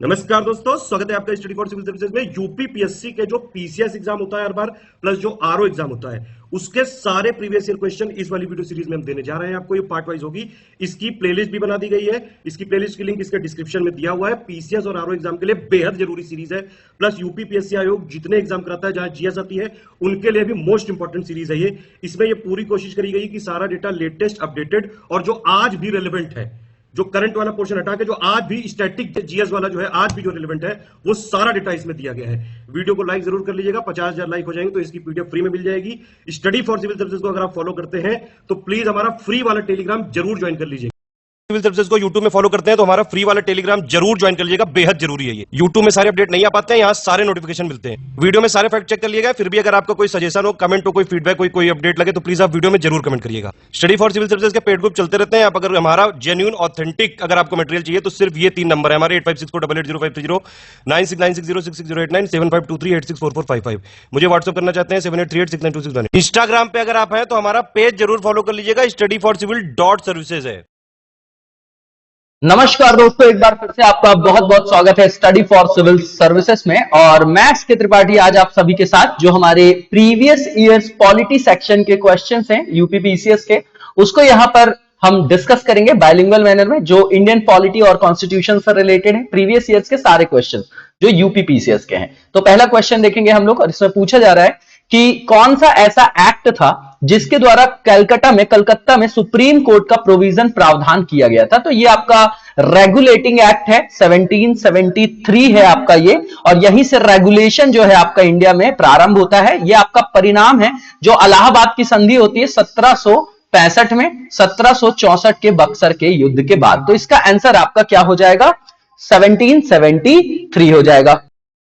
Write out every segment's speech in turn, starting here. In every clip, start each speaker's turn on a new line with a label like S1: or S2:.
S1: नमस्कार दोस्तों, स्वागत है आपका स्टडी फॉर सिविल सर्विसेज में। यूपी पीएससी के जो पीसीएस एग्जाम होता है हर बार, प्लस जो आरओ एग्जाम होता है, उसके सारे प्रीवियस ईयर क्वेश्चन इस वाली वीडियो सीरीज में हम देने जा रहे हैं आपको। ये पार्ट वाइज होगी। इसकी प्लेलिस्ट भी बना दी गई है। इसकी प्लेलिस्ट की लिंक इसके डिस्क्रिप्शन में दिया हुआ है। पीसीएस और आरओ एग्जाम के लिए बेहद जरूरी सीरीज है। प्लस यूपी पीएससी आयोग जितने एग्जाम कराता है, जहां जीएस आती है, उनके लिए भी मोस्ट इंपॉर्टेंट सीरीज है ये। इसमें ये पूरी कोशिश करी गई कि सारा डेटा लेटेस्ट, अपडेटेड और जो आज भी रेलिवेंट है, जो करंट वाला पोर्शन हटा के जो आज भी स्टैटिक जीएस वाला जो है, आज भी जो रिलेवेंट है, वो सारा डेटा इसमें दिया गया है। वीडियो को लाइक जरूर कर लीजिएगा। 50,000 लाइक हो जाएंगे तो इसकी पीडीएफ फ्री में मिल जाएगी। स्टडी फॉर सिविल सर्विसेज को अगर आप फॉलो करते हैं तो प्लीज हमारा फ्री वाला टेलीग्राम जरूर ज्वाइन कर लीजिए। सिविल सर्विसेज को यूट्यूब में फॉलो करते हैं तो हमारा फ्री वाला टेलीग्राम जरूर ज्वाइन कर लीजिएगा, बेहद जरूरी है ये। यूट्यूब में सारे अपडेट नहीं आ पाते हैं, यहाँ सारे नोटिफिकेशन मिलते हैं। वीडियो में सारे फैक्ट चेक कर लिएगा। फिर भी अगर आपका कोई सजेशन हो, कमेंट हो, कोई फीडबैक, कोई अपडेट लगे तो प्लीज आप वीडियो में जरूर कमेंट करिएगा। स्टडी फॉर सिविल सर्विसेज के पेड ग्रुप चलते रहते हैं। आप अगर हमारा जेन्युइन ऑथेंटिक अगर आपको मटेरियल चाहिए तो सिर्फ ये 3 नंबर है हमारे 8564880530, 9696066089, 7523864455। मुझे व्हाट्सअप करना चाहते हैं 7838692691। इंस्टाग्राम पे अगर आप हैं तो हमारा पेज जरूर फॉलो कर लीजिएगा, स्टडी फॉर सिविल .सर्विसेज है।
S2: नमस्कार दोस्तों, एक बार फिर से आपका बहुत बहुत स्वागत है स्टडी फॉर सिविल सर्विसेज में। और मैं के त्रिपाठी आज आप सभी के साथ जो हमारे प्रीवियस ईयर्स पॉलिटी सेक्शन के क्वेश्चंस हैं यूपी पीसीएस के, उसको यहां पर हम डिस्कस करेंगे बाइलिंगुअल मैनर में, जो इंडियन पॉलिटी और कॉन्स्टिट्यूशन से रिलेटेड है। प्रीवियस ईयर्स के सारे क्वेश्चन जो यूपी पीसीएस के हैं। तो पहला क्वेश्चन देखेंगे हम लोग, और इसमें पूछा जा रहा है कि कौन सा ऐसा एक्ट था जिसके द्वारा कलकत्ता में सुप्रीम कोर्ट का प्रोविजन प्रावधान किया गया था। तो ये आपका रेगुलेटिंग एक्ट है, 1773 है आपका ये, और यहीं से रेगुलेशन जो है आपका इंडिया में प्रारंभ होता है। ये आपका परिणाम है जो इलाहाबाद की संधि होती है 1765 में, 1764 के बक्सर के युद्ध के बाद। तो इसका आंसर आपका क्या हो जाएगा? 1773 हो जाएगा।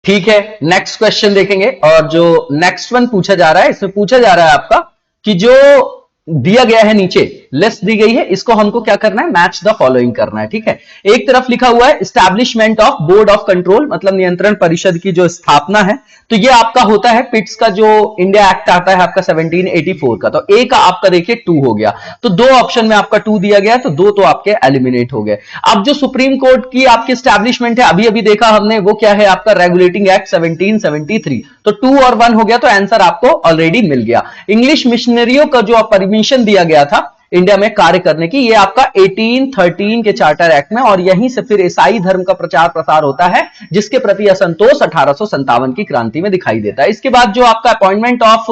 S2: ठीक है, नेक्स्ट क्वेश्चन देखेंगे। और जो नेक्स्ट वन पूछा जा रहा है, इसमें पूछा जा रहा है आपका कि जो दिया गया है नीचे लिस्ट दी गई है, इसको हमको क्या करना है? मैच द फॉलोइंग करना है। ठीक है, एक तरफ लिखा हुआ है establishment of board of control, मतलब नियंत्रण परिषद की जो स्थापना है, तो ये आपका होता है पिट्स का जो इंडिया एक्ट आता है आपका 1784 का। तो ए का आपका देखिए 2 हो गया, तो 2 ऑप्शन में आपका 2 दिया गया, तो 2 तो आपके एलिमिनेट हो गए। अब जो सुप्रीम कोर्ट की आपकी एस्टैब्लिशमेंट है, अभी अभी देखा हमने, वो क्या है आपका रेगुलेटिंग एक्ट 1773। तो 2 और 1 हो गया, तो आंसर आपको ऑलरेडी मिल गया। इंग्लिश मिशनरियों का जो परमिशन दिया गया था इंडिया में कार्य करने की, ये आपका 1813 के चार्टर एक्ट में, और यहीं से फिर ईसाई धर्म का प्रचार प्रसार होता है, जिसके प्रति असंतोष 1857 की क्रांति में दिखाई देता है। इसके बाद जो आपका अपॉइंटमेंट ऑफ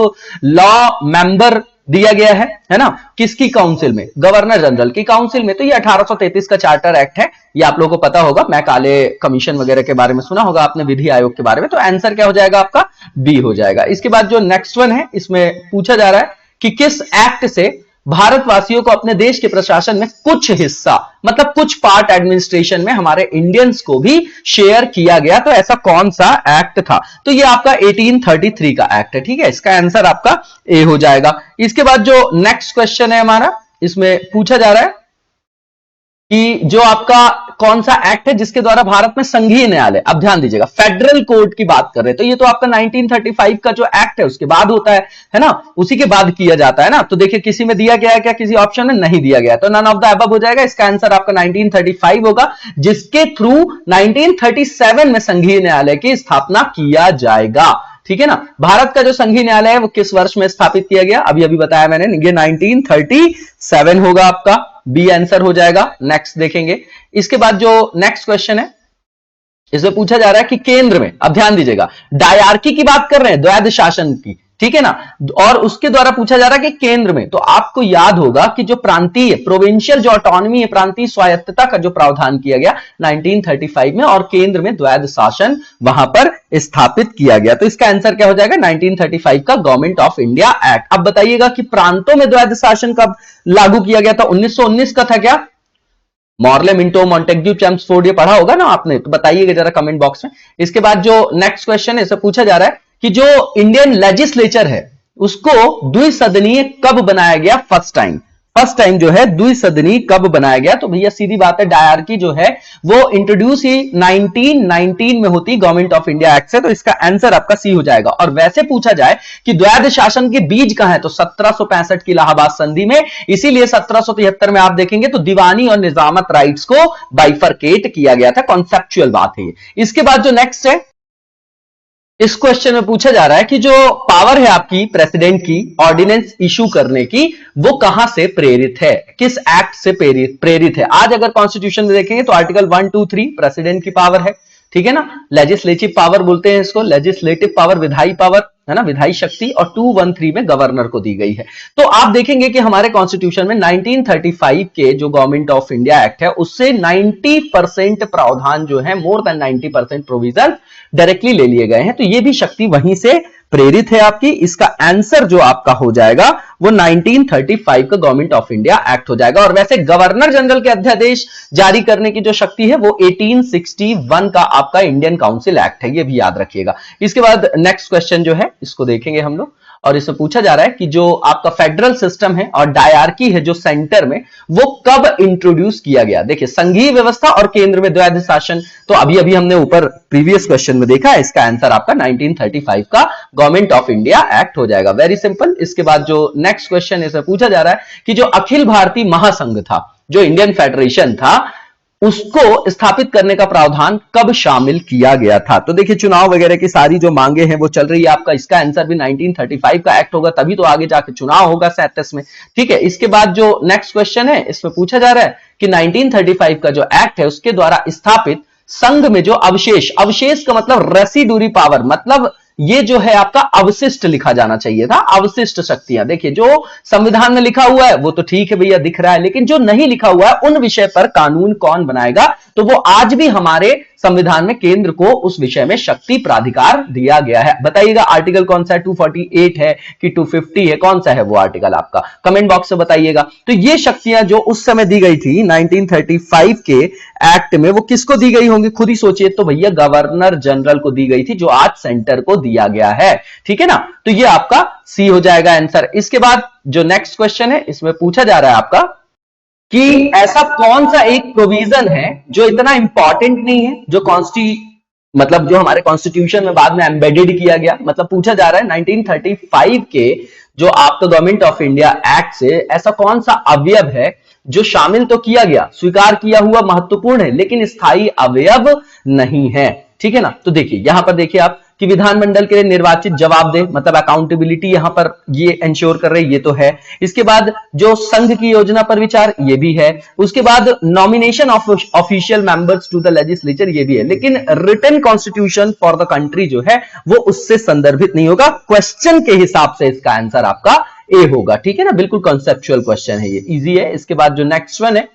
S2: लॉ मेंबर दिया गया है ना, किसकी काउंसिल में? गवर्नर जनरल की काउंसिल में। तो ये 1833 का चार्टर एक्ट है, ये आप लोगों को पता होगा। मैं काले कमीशन वगैरह के बारे में सुना होगा आपने, विधि आयोग के बारे में। तो आंसर क्या हो जाएगा आपका? बी हो जाएगा। इसके बाद जो नेक्स्ट वन है, इसमें पूछा जा रहा है कि किस एक्ट से भारतवासियों को अपने देश के प्रशासन में कुछ हिस्सा, मतलब कुछ पार्ट एडमिनिस्ट्रेशन में हमारे इंडियंस को भी शेयर किया गया। तो ऐसा कौन सा एक्ट था? तो ये आपका 1833 का एक्ट है। ठीक है, इसका आंसर आपका ए हो जाएगा। इसके बाद जो नेक्स्ट क्वेश्चन है हमारा, इसमें पूछा जा रहा है कि जो आपका कौन सा एक्ट है जिसके द्वारा भारत में संघीय न्यायालय, अब ध्यान दीजिएगा, फेडरल कोर्ट की बात कर रहे हैं, तो ये तो आपका 1935 का जो एक्ट है उसके बाद होता है ना, उसी के बाद किया जाता है ना। तो देखिए किसी में दिया गया है क्या? किसी ऑप्शन में नहीं दिया गया, तो नन ऑफ द अबव हो जाएगा। इसका आंसर आपका 1935 होगा, जिसके थ्रू 1937 में संघीय न्यायालय की स्थापना किया जाएगा। ठीक है ना। भारत का जो संघीय न्यायालय है वो किस वर्ष में स्थापित किया गया? अभी अभी बताया मैंने, ये 1937 होगा आपका, बी आंसर हो जाएगा। नेक्स्ट देखेंगे। इसके बाद जो नेक्स्ट क्वेश्चन है, इसमें पूछा जा रहा है कि केंद्र में, अब ध्यान दीजिएगा, डायरकी की बात कर रहे हैं, द्वैध शासन की, ठीक है ना, और उसके द्वारा पूछा जा रहा है कि केंद्र में, तो आपको याद होगा कि जो प्रांतीय प्रोविंशियल जो ऑटोनॉमी है, प्रांतीय स्वायत्तता का जो प्रावधान किया गया 1935 में, और केंद्र में द्वैध शासन वहां पर स्थापित किया गया। तो इसका आंसर क्या हो जाएगा? 1935 का गवर्नमेंट ऑफ इंडिया एक्ट। अब बताइएगा कि प्रांतों में द्वैध शासन कब लागू किया गया था? 1919 का था क्या? मॉर्ले, मिंटो, मॉन्टेग्यू, चेम्सफोर्ड, ये पढ़ा होगा ना आपने, तो बताइएगा जरा कमेंट बॉक्स में। इसके बाद जो नेक्स्ट क्वेश्चन है, इसे पूछा जा रहा है कि जो इंडियन लेजिस्लेचर है उसको द्विसदनीय कब बनाया गया फर्स्ट टाइम? फर्स्ट टाइम जो है द्विसदनी कब बनाया गया? तो भैया सीधी बात है, डायरकी जो है वो इंट्रोड्यूस ही 1919 में होती गवर्नमेंट ऑफ इंडिया एक्ट से, तो इसका आंसर आपका सी हो जाएगा। और वैसे पूछा जाए कि द्वैध शासन के बीज कहां है, तो 1765 की इलाहाबाद संधि में, इसीलिए 1773 में आप देखेंगे तो दीवानी और निजामत राइट्स को बाइफरकेट किया गया था। कॉन्सेप्चुअल बात है ये। इसके बाद जो नेक्स्ट है, इस क्वेश्चन में पूछा जा रहा है कि जो पावर है आपकी प्रेसिडेंट की ऑर्डिनेंस इशू करने की, वो कहां से प्रेरित है, किस एक्ट से प्रेरित है? आज अगर कॉन्स्टिट्यूशन में देखेंगे तो आर्टिकल 1, 2, 3 प्रेसिडेंट की पावर है, ठीक है ना। लेजिस्लेटिव पावर बोलते हैं इसको, लेजिस्लेटिव पावर विधायी पावर है ना, विधायी शक्ति, और 213 में गवर्नर को दी गई है। तो आप देखेंगे कि हमारे कॉन्स्टिट्यूशन में 1935 के जो गवर्नमेंट ऑफ इंडिया एक्ट है उससे 90% प्रावधान जो है, मोर देन 90% प्रोविजन डायरेक्टली ले लिए गए हैं। तो ये भी शक्ति वहीं से प्रेरित है आपकी। इसका आंसर जो आपका हो जाएगा वो 1935 का गवर्नमेंट ऑफ इंडिया एक्ट हो जाएगा। और वैसे गवर्नर जनरल के अध्यादेश जारी करने की जो शक्ति है वो 1861 का आपका इंडियन काउंसिल एक्ट है, ये भी याद रखिएगा। इसके बाद नेक्स्ट क्वेश्चन जो है इसको देखेंगे हम लोग, और इसमें पूछा जा रहा है कि जो आपका फेडरल सिस्टम है और डायरकी है जो सेंटर में, वो कब इंट्रोड्यूस किया गया? देखिए, संघीय व्यवस्था और केंद्र में द्वैध शासन, तो अभी अभी हमने ऊपर प्रीवियस क्वेश्चन में देखा है, इसका आंसर आपका 1935 का गवर्नमेंट ऑफ इंडिया एक्ट हो जाएगा। Very simple. इसके बाद जो नेक्स्ट क्वेश्चन इसमें पूछा जा रहा है कि जो अखिल भारतीय महासंघ था, जो इंडियन फेडरेशन था, उसको स्थापित करने का प्रावधान कब शामिल किया गया था? तो देखिए, चुनाव वगैरह की सारी जो मांगे हैं वो चल रही है आपका, इसका आंसर भी 1935 का एक्ट होगा, तभी तो आगे जाके चुनाव होगा 37 में, ठीक है। इसके बाद जो नेक्स्ट क्वेश्चन है इसमें पूछा जा रहा है कि 1935 का जो एक्ट है उसके द्वारा स्थापित संघ में जो अवशेष, अवशेष का मतलब रेसिडुअरी पावर, मतलब ये जो है आपका अवशिष्ट लिखा जाना चाहिए था, अवशिष्ट शक्तियां। देखिए, जो संविधान में लिखा हुआ है वो तो ठीक है भैया, दिख रहा है, लेकिन जो नहीं लिखा हुआ है उन विषय पर कानून कौन बनाएगा? तो वो आज भी हमारे संविधान में केंद्र को उस विषय में शक्ति प्राधिकार दिया गया है। बताइएगा आर्टिकल कौन सा है, 248 है कि 250 है, कौन सा है वो आर्टिकल आपका, कमेंट बॉक्स से बताइएगा। तो ये शक्तियां जो उस समय दी गई थी 1935 के एक्ट में, वो किसको दी गई होंगी? खुद ही सोचिए। तो भैया गवर्नर जनरल को दी गई थी, जो आज सेंटर को दिया गया है, ठीक है ना। तो ये आपका सी हो जाएगा आंसर। इसके बाद जो नेक्स्ट क्वेश्चन है इसमें पूछा जा रहा है आपका कि ऐसा कौन सा एक प्रोविजन है जो इतना इंपॉर्टेंट नहीं है, जो मतलब जो हमारे कॉन्स्टिट्यूशन में बाद में एम्बेडेड किया गया। मतलब पूछा जा रहा है 1935 के जो आपका गवर्नमेंट ऑफ इंडिया एक्ट से ऐसा कौन सा अवयव है जो शामिल तो किया गया, स्वीकार किया हुआ, महत्वपूर्ण है, लेकिन स्थायी अवयव नहीं है, ठीक है ना। तो देखिए, यहां पर देखिए आप कि विधानमंडल के लिए निर्वाचित जवाबदेह, मतलब अकाउंटेबिलिटी यहां पर ये इंश्योर कर रहे, ये तो है। इसके बाद जो संघ की योजना पर विचार, ये भी है। उसके बाद nomination of official members to the legislature, ये भी है। लेकिन written constitution for the country जो है वो उससे संदर्भित नहीं होगा। क्वेश्चन के हिसाब से इसका आंसर आपका ए होगा, ठीक है ना। बिल्कुल कॉन्सेप्चुअल क्वेश्चन है, ये इजी है। इसके बाद जो नेक्स्ट वन है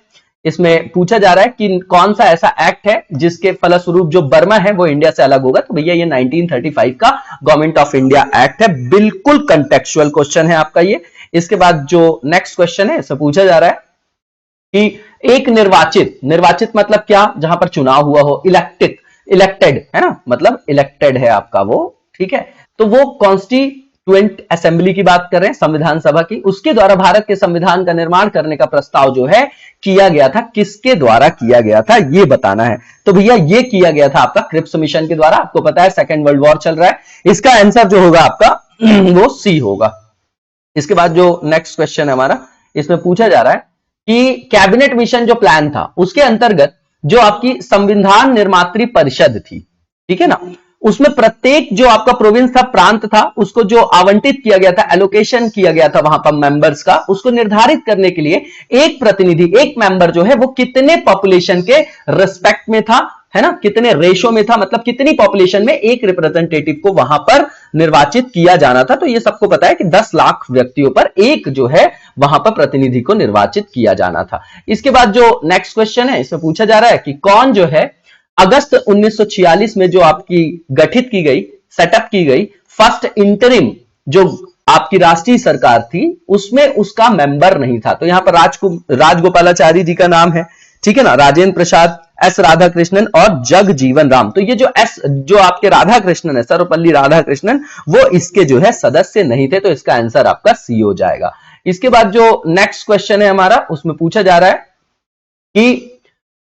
S2: इसमें पूछा जा रहा है कि कौन सा ऐसा एक्ट है जिसके फलस्वरूप जो बर्मा है वो इंडिया से अलग होगा। तो भैया ये 1935 का गवर्नमेंट ऑफ इंडिया एक्ट है। बिल्कुल कंटेक्चुअल क्वेश्चन है आपका ये। इसके बाद जो नेक्स्ट क्वेश्चन है इससे पूछा जा रहा है कि एक निर्वाचित मतलब क्या? जहां पर चुनाव हुआ हो, इलेक्टेड है ना, मतलब इलेक्टेड है आपका वो, ठीक है। तो वो कॉन्स्टिट्यूएंट असेंबली की बात कर रहे हैं, संविधान सभा की। उसके द्वारा भारत के संविधान का निर्माण करने का प्रस्ताव जो है किया गया था, किसके द्वारा किया गया था ये बताना है। तो भैया ये किया गया था आपका क्रिप्स मिशन के द्वारा। आपको पता है सेकेंड वर्ल्ड वॉर चल रहा है, इसका आंसर जो होगा आपका वो सी होगा। इसके बाद जो नेक्स्ट क्वेश्चन है हमारा, इसमें पूछा जा रहा है कि कैबिनेट मिशन जो प्लान था उसके अंतर्गत जो आपकी संविधान निर्मात्री परिषद थी, ठीक है ना, उसमें प्रत्येक जो आपका प्रोविंस था, प्रांत था, उसको जो आवंटित किया गया था, एलोकेशन किया गया था वहां पर मेंबर्स का, उसको निर्धारित करने के लिए एक प्रतिनिधि, एक मेंबर जो है वो कितने पॉपुलेशन के रिस्पेक्ट में था, है ना, कितने रेशो में था, मतलब कितनी पॉपुलेशन में एक रिप्रेजेंटेटिव को वहां पर निर्वाचित किया जाना था। तो ये सबको पता है कि 10 लाख व्यक्तियों पर एक जो है वहां पर प्रतिनिधि को निर्वाचित किया जाना था। इसके बाद जो नेक्स्ट क्वेश्चन है इसमें पूछा जा रहा है कि कौन जो है अगस्त 1946 में जो आपकी गठित की गई, सेटअप की गई फर्स्ट इंटरिम जो आपकी राष्ट्रीय सरकार थी, उसमें उसका मेंबर नहीं था। तो यहां पर राजगोपालाचारी जी का नाम है, ठीक है ना, राजेंद्र प्रसाद, एस राधाकृष्णन और जगजीवन राम। तो ये जो आपके राधाकृष्णन है, सर्वपल्ली राधाकृष्णन, वो इसके जो है सदस्य नहीं थे। तो इसका आंसर आपका सी हो जाएगा। इसके बाद जो नेक्स्ट क्वेश्चन है हमारा, उसमें पूछा जा रहा है कि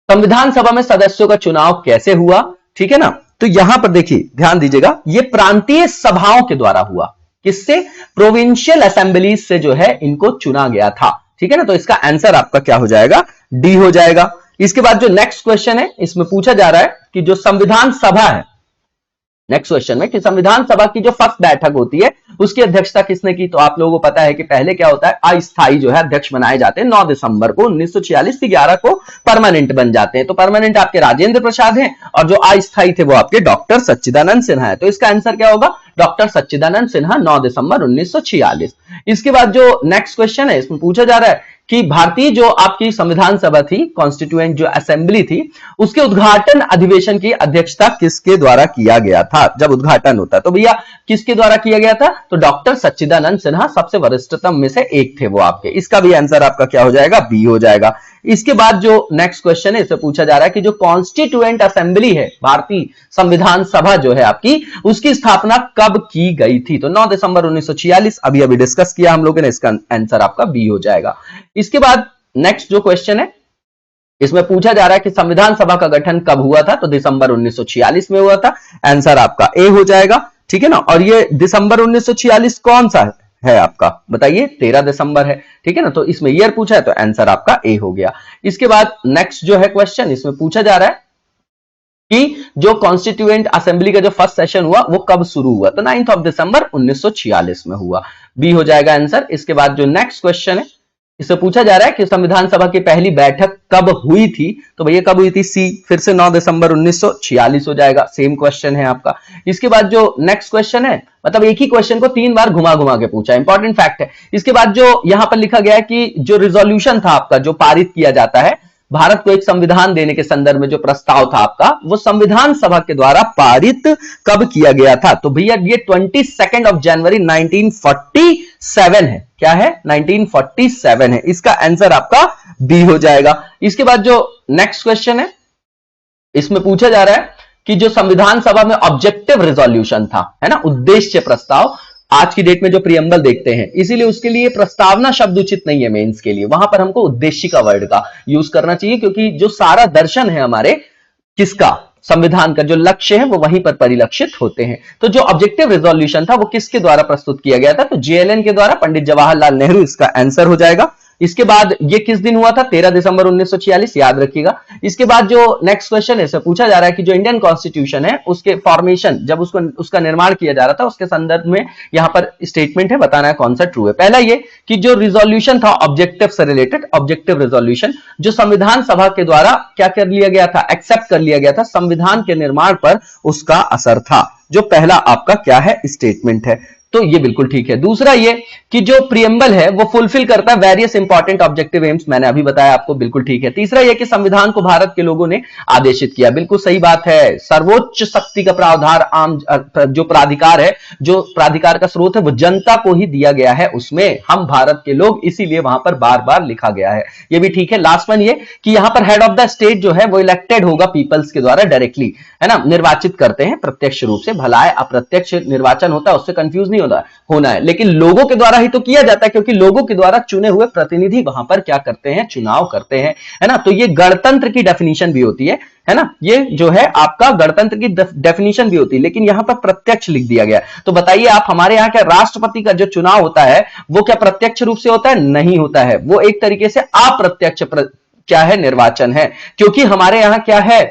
S2: संविधान सभा में सदस्यों का चुनाव कैसे हुआ, ठीक है ना। तो यहां पर देखिए, ध्यान दीजिएगा, ये प्रांतीय सभाओं के द्वारा हुआ। किससे? प्रोविंशियल असेंबलीज से जो है इनको चुना गया था, ठीक है ना। तो इसका आंसर आपका क्या हो जाएगा? डी हो जाएगा। इसके बाद जो नेक्स्ट क्वेश्चन है, इसमें पूछा जा रहा है कि जो संविधान सभा है, नेक्स्ट क्वेश्चन में, कि संविधान सभा की जो फर्स्ट बैठक होती है उसकी अध्यक्षता किसने की? तो आप लोगों को पता है कि पहले क्या होता है, अस्थायी जो है अध्यक्ष बनाए जाते हैं। 9 दिसंबर को 1946 से 11 को परमानेंट बन जाते हैं। तो परमानेंट आपके राजेंद्र प्रसाद हैं और जो अस्थायी थे वो आपके डॉक्टर सच्चिदानंद सिन्हा है। तो इसका आंसर क्या होगा? डॉक्टर सच्चिदानंद सिन्हा, 9 दिसंबर 1946। इसके बाद जो नेक्स्ट क्वेश्चन है, इसमें पूछा जा रहा है कि भारतीय जो आपकी संविधान सभा थी, कॉन्स्टिट्यूएंट जो असेंबली थी, उसके उद्घाटन अधिवेशन की अध्यक्षता किसके द्वारा किया गया था? जब उद्घाटन होता है तो भैया किसके द्वारा किया गया था? तो डॉक्टर सच्चिदानंद सिन्हा सबसे वरिष्ठतम में से एक थे वो आपके। इसका भी आंसर आपका क्या हो जाएगा? बी हो जाएगा। इसके बाद जो नेक्स्ट क्वेश्चन है, इसे पूछा जा रहा है कि जो कॉन्स्टिट्यूएंट असेंबली है, भारतीय संविधान सभा जो है आपकी, उसकी स्थापना कब की गई थी? तो 9 दिसंबर 1946, अभी अभी डिस्कस किया हम लोगों ने। इसका आंसर आपका बी हो जाएगा। इसके बाद नेक्स्ट जो क्वेश्चन है, इसमें पूछा जा रहा है कि संविधान सभा का गठन कब हुआ था? तो दिसंबर 1946 में हुआ था। आंसर आपका ए हो जाएगा, ठीक है ना। और ये दिसंबर 1946 कौन सा है आपका? बताइए। 13 दिसंबर है, ठीक है ना। तो इसमें ईयर पूछा है तो आंसर आपका ए हो गया। इसके बाद नेक्स्ट जो है क्वेश्चन, इसमें पूछा जा रहा है कि जो कॉन्स्टिट्यूएंट असेंबली का जो फर्स्ट सेशन हुआ वो कब शुरू हुआ? तो 9 दिसंबर 1946 में हुआ। बी हो जाएगा आंसर। इसके बाद जो नेक्स्ट क्वेश्चन है, इससे पूछा जा रहा है कि संविधान सभा की पहली बैठक कब हुई थी? तो भैया कब हुई थी? सी, फिर से 9 दिसंबर 1946 हो जाएगा। सेम क्वेश्चन है आपका। इसके बाद जो नेक्स्ट क्वेश्चन है, मतलब एक ही क्वेश्चन को 3 बार घुमा घुमा के पूछा, इंपॉर्टेंट फैक्ट है। इसके बाद जो यहां पर लिखा गया है कि जो रिजोल्यूशन था आपका, जो पारित किया जाता है भारत को एक संविधान देने के संदर्भ में, जो प्रस्ताव था आपका, वो संविधान सभा के द्वारा पारित कब किया गया था? तो भैया ये 22 जनवरी 1947 है। क्या है? 1947 है। इसका आंसर आपका बी हो जाएगा। इसके बाद जो नेक्स्ट क्वेश्चन है, इसमें पूछा जा रहा है कि जो संविधान सभा में ऑब्जेक्टिव रिजोल्यूशन था, है ना, उद्देश्य प्रस्ताव, आज की डेट में जो प्रियम्बल देखते हैं, इसीलिए उसके लिए प्रस्तावना शब्द उचित नहीं है मेंस के लिए। वहां पर हमको उद्देश्य का वर्ड का यूज करना चाहिए, क्योंकि जो सारा दर्शन है हमारे किसका? संविधान का जो लक्ष्य है वो वहीं पर परिलक्षित होते हैं। तो जो ऑब्जेक्टिव रिजोल्यूशन था वो किसके द्वारा प्रस्तुत किया गया था? तो जेएलएन के द्वारा, पंडित जवाहरलाल नेहरू। इसका आंसर हो जाएगा। इसके बाद ये किस दिन हुआ था? 13 दिसंबर 1946, याद रखिएगा। इसके बाद जो नेक्स्ट क्वेश्चन है, पूछा जा रहा है कि जो इंडियन कॉन्स्टिट्यूशन है उसके फॉर्मेशन, जब उसका निर्माण किया जा रहा था, उसके संदर्भ में यहां पर स्टेटमेंट है, बताना है कौन सा ट्रू है। पहला ये कि जो रिजोल्यूशन था ऑब्जेक्टिव से रिलेटेड, ऑब्जेक्टिव रिजोल्यूशन जो संविधान सभा के द्वारा क्या कर लिया गया था? एक्सेप्ट कर लिया गया था, संविधान के निर्माण पर उसका असर था। जो पहला आपका क्या है? स्टेटमेंट है। तो ये बिल्कुल ठीक है। दूसरा ये कि जो प्रियम्बल है वो फुलफिल करता है वेरियस इंपॉर्टेंट ऑब्जेक्टिव एम्स, मैंने अभी बताया आपको, बिल्कुल ठीक है। तीसरा ये कि संविधान को भारत के लोगों ने आदेशित किया, बिल्कुल सही बात है। सर्वोच्च शक्ति का प्रावधान, आम जो प्राधिकार है, जो प्राधिकार का स्रोत है वो जनता को ही दिया गया है, उसमें हम भारत के लोग, इसीलिए वहां पर बार बार लिखा गया है। ये भी ठीक है। लास्ट वन ये कि यहां पर हेड ऑफ द स्टेट जो है वो इलेक्टेड होगा पीपल्स के द्वारा डायरेक्टली, है ना, निर्वाचित करते हैं प्रत्यक्ष रूप से। भला है अप्रत्यक्ष निर्वाचन होता है, उससे कंफ्यूज नहीं होना है, लेकिन लोगों के द्वारा ही तो किया जाता है, क्योंकि लोगों के द्वारा चुने हुए प्रतिनिधि वहां पर क्या करते हैं? चुनाव करते हैं, है ना। तो ये गणतंत्र की डेफिनेशन भी होती है ना, ये जो है आपका गणतंत्र की डेफिनेशन भी होती है, लेकिन यहां पर प्रत्यक्ष लिख दिया गया। तो बताइए आप, हमारे यहां क्या राष्ट्रपति का जो चुनाव होता है वो क्या प्रत्यक्ष रूप से होता है? नहीं होता है, वो एक तरीके से अप्रत्यक्ष क्या है? निर्वाचन है। क्योंकि हमारे यहां क्या है?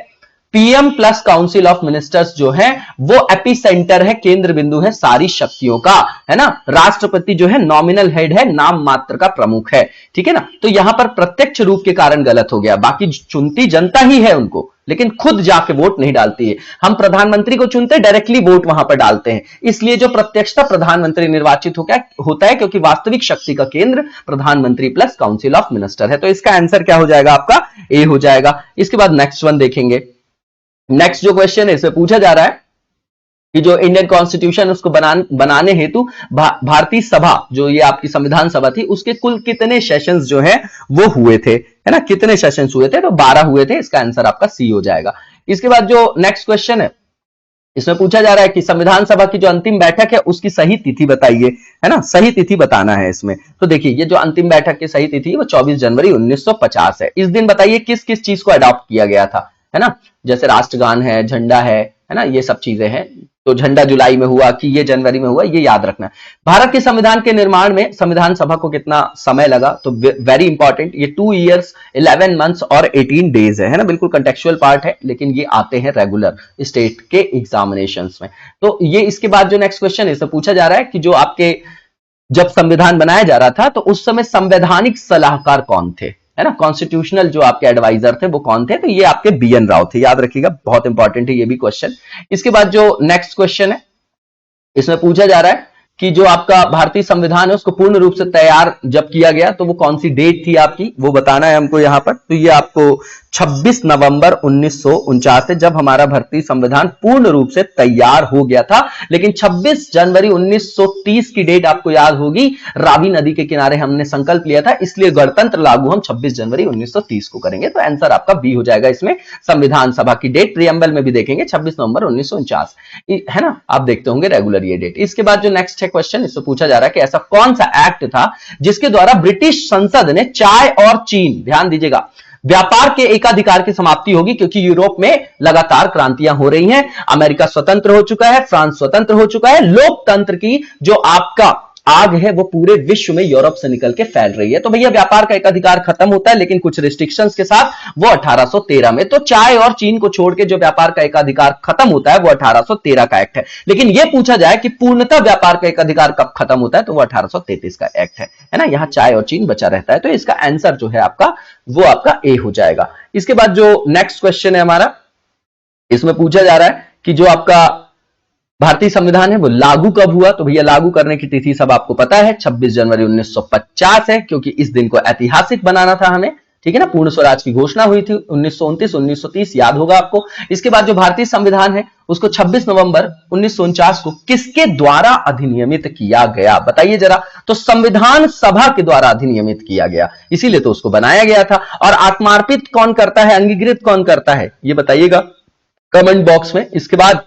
S2: PM plus council of ministers जो है वो एपी सेंटर है, केंद्र बिंदु है सारी शक्तियों का, है ना। राष्ट्रपति जो है नॉमिनल हेड है, नाम मात्र का प्रमुख है, ठीक है ना। तो यहां पर प्रत्यक्ष रूप के कारण गलत हो गया। बाकी चुनती जनता ही है उनको, लेकिन खुद जाके वोट नहीं डालती है। हम प्रधानमंत्री को चुनते डायरेक्टली वोट वहां पर डालते हैं, इसलिए जो प्रत्यक्षता प्रधानमंत्री निर्वाचित होता है, क्योंकि वास्तविक शक्ति का केंद्र प्रधानमंत्री प्लस काउंसिल ऑफ मिनिस्टर है। तो इसका आंसर क्या हो जाएगा? आपका ए हो जाएगा। इसके बाद नेक्स्ट वन देखेंगे। नेक्स्ट जो क्वेश्चन है, इसमें पूछा जा रहा है कि जो इंडियन कॉन्स्टिट्यूशन उसको बनाने हेतु भारतीय सभा, जो ये आपकी संविधान सभा थी, उसके कुल कितने सेशंस जो है वो हुए थे, है ना, कितने सेशंस हुए थे? तो 12 हुए थे। इसका आंसर आपका सी हो जाएगा। इसके बाद जो नेक्स्ट क्वेश्चन है, इसमें पूछा जा रहा है कि संविधान सभा की जो अंतिम बैठक है उसकी सही तिथि बताइए, है ना, सही तिथि बताना है इसमें। तो देखिए ये जो अंतिम बैठक की सही तिथि है वो 24 जनवरी 1950 है। इस दिन बताइए किस किस चीज को अडॉप्ट किया गया था, है ना, जैसे राष्ट्रगान है, झंडा है ना, ये सब चीजें हैं। तो झंडा जुलाई में हुआ कि ये जनवरी में हुआ, ये याद रखना है। भारत के संविधान के निर्माण में संविधान सभा को कितना समय लगा, तो वेरी इंपॉर्टेंट, ये 2 years 11 months और 18 days है ना, बिल्कुल कंटेक्चुअल पार्ट है, लेकिन ये आते हैं रेगुलर स्टेट के एग्जामिनेशंस में। तो ये इसके बाद जो नेक्स्ट क्वेश्चन है, इससे पूछा जा रहा है कि जो आपके जब संविधान बनाया जा रहा था तो उस समय संवैधानिक सलाहकार कौन थे, है ना, कॉन्स्टिट्यूशनल जो आपके एडवाइजर थे वो कौन थे, तो ये आपके BN राव थे, याद रखिएगा, बहुत इंपॉर्टेंट है ये भी क्वेश्चन। इसके बाद जो नेक्स्ट क्वेश्चन है इसमें पूछा जा रहा है कि जो आपका भारतीय संविधान है उसको पूर्ण रूप से तैयार जब किया गया तो वो कौन सी डेट थी आपकी, वो बताना है हमको यहां पर। तो ये आपको 26 नवंबर 1949 है जब हमारा भारतीय संविधान पूर्ण रूप से तैयार हो गया था। लेकिन 26 जनवरी 1930 की डेट आपको याद होगी, रावी नदी के किनारे हमने संकल्प लिया था, इसलिए गणतंत्र लागू हम 26 जनवरी 1930 को करेंगे। तो आंसर आपका बी हो जाएगा इसमें। संविधान सभा की डेट प्रियम्बल में भी देखेंगे 26 नवंबर 1949, है ना, आप देखते होंगे रेगुलर ये डेट। इसके बाद जो नेक्स्ट क्वेश्चन, इससे पूछा जा रहा है कि ऐसा कौन सा एक्ट था जिसके द्वारा ब्रिटिश संसद ने चाय और चीन, ध्यान दीजिएगा, व्यापार के एकाधिकार की समाप्ति होगी, क्योंकि यूरोप में लगातार क्रांतियां हो रही हैं, अमेरिका स्वतंत्र हो चुका है, फ्रांस स्वतंत्र हो चुका है, लोकतंत्र की जो आपका आग है वो पूरे विश्व में यूरोप से निकल के फैल रही है। तो भैया व्यापार का एकाधिकार खत्म होता है, लेकिन कुछ रिस्ट्रिक्शंस के साथ, वो 1813 में। तो चाय और चीन को छोड़ के जो व्यापार का एकाधिकार खत्म होता है वो 1813 का एक्ट है। लेकिन यह पूछा जाए कि पूर्णतः व्यापार का एकाधिकार कब खत्म होता है, तो वो 1833 का एक्ट है ना, यहां चाय और चीन बचा रहता है। तो इसका आंसर जो है आपका वो आपका ए हो जाएगा। इसके बाद जो नेक्स्ट क्वेश्चन है हमारा, इसमें पूछा जा रहा है कि जो आपका भारतीय संविधान है वो लागू कब हुआ, तो भैया लागू करने की तिथि सब आपको पता है, 26 जनवरी 1950 है, क्योंकि इस दिन को ऐतिहासिक बनाना था हमें, ठीक है ना। पूर्ण स्वराज की घोषणा हुई थी 1929 1930, याद होगा आपको। इसके बाद जो भारतीय संविधान है उसको 26 नवंबर 1949 को किसके द्वारा अधिनियमित किया गया, बताइए जरा। तो संविधान सभा के द्वारा अधिनियमित किया गया, इसीलिए तो उसको बनाया गया था। और आत्मार्पित कौन करता है, अंगीकृत कौन करता है, ये बताइएगा कमेंट बॉक्स में। इसके बाद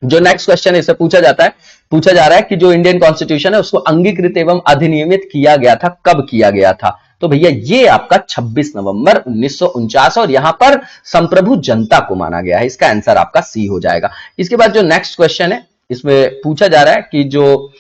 S2: जो नेक्स्ट क्वेश्चन है इसे पूछा जा रहा है कि जो इंडियन कॉन्स्टिट्यूशन है उसको अंगीकृत एवं अधिनियमित किया गया था, कब किया गया था, तो भैया ये आपका 26 नवंबर 1949 और यहां पर संप्रभु जनता को माना गया है। इसका आंसर आपका सी हो जाएगा। इसके बाद जो नेक्स्ट क्वेश्चन है इसमें पूछा जा रहा है कि जो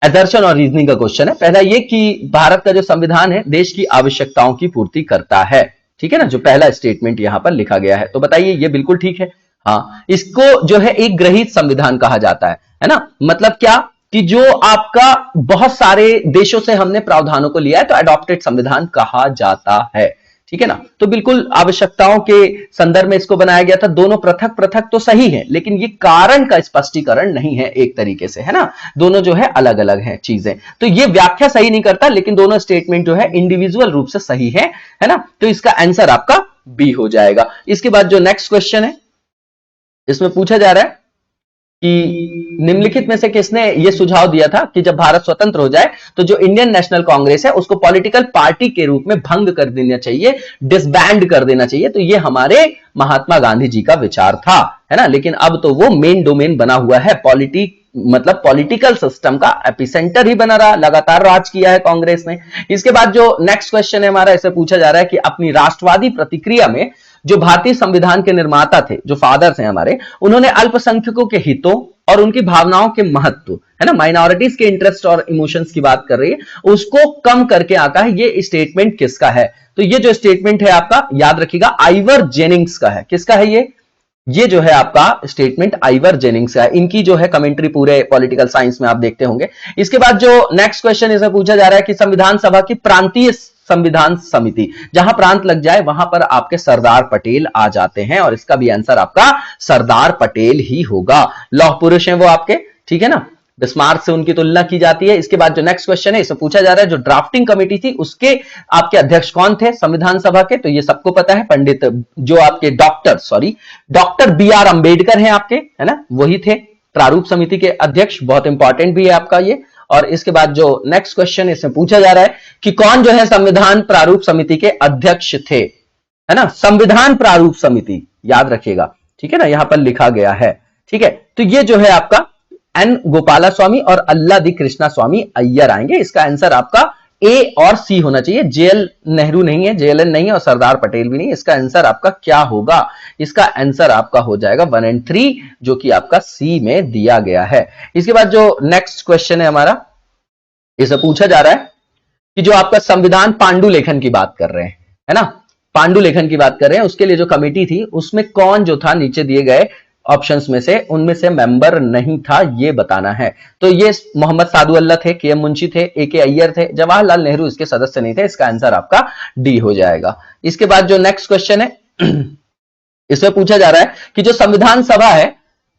S2: एदर्शन और रीजनिंग का क्वेश्चन है। पहला ये कि भारत का जो संविधान है देश की आवश्यकताओं की पूर्ति करता है, ठीक है ना, जो पहला स्टेटमेंट यहां पर लिखा गया है, तो बताइए ये बिल्कुल ठीक है। हाँ, इसको जो है एक ग्रहित संविधान कहा जाता है ना, मतलब क्या कि जो आपका बहुत सारे देशों से हमने प्रावधानों को लिया है तो अडॉप्टेड संविधान कहा जाता है, ठीक है ना। तो बिल्कुल आवश्यकताओं के संदर्भ में इसको बनाया गया था। दोनों पृथक पृथक तो सही है, लेकिन ये कारण का स्पष्टीकरण नहीं है एक तरीके से, है ना, दोनों जो है अलग अलग है चीजें। तो ये व्याख्या सही नहीं करता, लेकिन दोनों स्टेटमेंट जो है इंडिविजुअल रूप से सही है ना। तो इसका आंसर आपका बी हो जाएगा। इसके बाद जो नेक्स्ट क्वेश्चन है इसमें पूछा जा रहा है कि निम्नलिखित में से किसने यह सुझाव दिया था कि जब भारत स्वतंत्र हो जाए तो जो इंडियन नेशनल कांग्रेस है उसको पॉलिटिकल पार्टी के रूप में भंग कर देना चाहिए, डिसबैंड कर देना चाहिए। तो ये हमारे महात्मा गांधी जी का विचार था, है ना। लेकिन अब तो वो मेन डोमेन बना हुआ है, मतलब पॉलिटिकल सिस्टम का एपिसेंटर ही बना रहा, लगातार राज किया है कांग्रेस ने। इसके बाद जो नेक्स्ट क्वेश्चन है हमारा, इसे पूछा जा रहा है कि अपनी राष्ट्रवादी प्रतिक्रिया में जो भारतीय संविधान के निर्माता थे, जो फादर्स हैं हमारे, उन्होंने अल्पसंख्यकों के हितों और उनकी भावनाओं के महत्व, है ना, माइनॉरिटीज के इंटरेस्ट और इमोशंस की बात कर रही है, उसको कम करके आका है। ये स्टेटमेंट किसका है, तो ये जो स्टेटमेंट है आपका याद रखिएगा आइवर जेनिंग्स का है। किसका है ये जो है आपका स्टेटमेंट आइवर जेनिंग्स का है। इनकी जो है कमेंट्री पूरे पॉलिटिकल साइंस में आप देखते होंगे। इसके बाद जो नेक्स्ट क्वेश्चन इसमें पूछा जा रहा है कि संविधान सभा की प्रांतीय संविधान समिति, जहां प्रांत लग जाए वहां पर आपके सरदार पटेल आ जाते हैं, और इसका भी आंसर आपका सरदार पटेल ही होगा। लौह पुरुष हैं वो आपके, ठीक है ना, बिस्मार्क से उनकी तुलना की जाती है। इसके बाद जो नेक्स्ट क्वेश्चन है इसमें पूछा जा रहा है जो ड्राफ्टिंग कमेटी थी उसके आपके अध्यक्ष कौन थे संविधान सभा के, तो ये सबको पता है, पंडित जो आपके डॉक्टर BR अंबेडकर हैं आपके, है ना, वही थे प्रारूप समिति के अध्यक्ष। बहुत इंपॉर्टेंट भी है आपका ये। और इसके बाद जो नेक्स्ट क्वेश्चन इसमें पूछा जा रहा है कि कौन जो है संविधान प्रारूप समिति के अध्यक्ष थे, है ना, संविधान प्रारूप समिति याद रखिएगा, ठीक है ना, यहां पर लिखा गया है, ठीक है, तो ये जो है आपका एन गोपाला स्वामी और अल्लादी कृष्णा स्वामी अय्यर आएंगे। इसका आंसर आपका ए और सी होना चाहिए। जेएल नेहरू नहीं है, जेएलएन नहीं है और सरदार पटेल भी नहीं। इसका आंसर आपका क्या होगा? इसका आंसर आपका हो जाएगा 1 और 3, जो कि आपका सी में दिया गया है। इसके बाद जो नेक्स्ट क्वेश्चन है हमारा, इसे पूछा जा रहा है कि जो आपका संविधान पांडुलेखन की बात कर रहे हैं, है ना, पांडुलेखन की बात कर रहे हैं, उसके लिए जो कमेटी थी उसमें कौन जो था नीचे दिए गए ऑप्शंस में से उनमें से मेंबर नहीं था, ये बताना है। तो ये मोहम्मद सादुअल्लाह थे, केएम मुंशी थे, एके अय्यर थे, जवाहरलाल नेहरू इसके सदस्य नहीं थे। इसका आंसर आपका डी हो जाएगा। इसके बाद जो नेक्स्ट क्वेश्चन है इसमें पूछा जा रहा है कि जो संविधान सभा है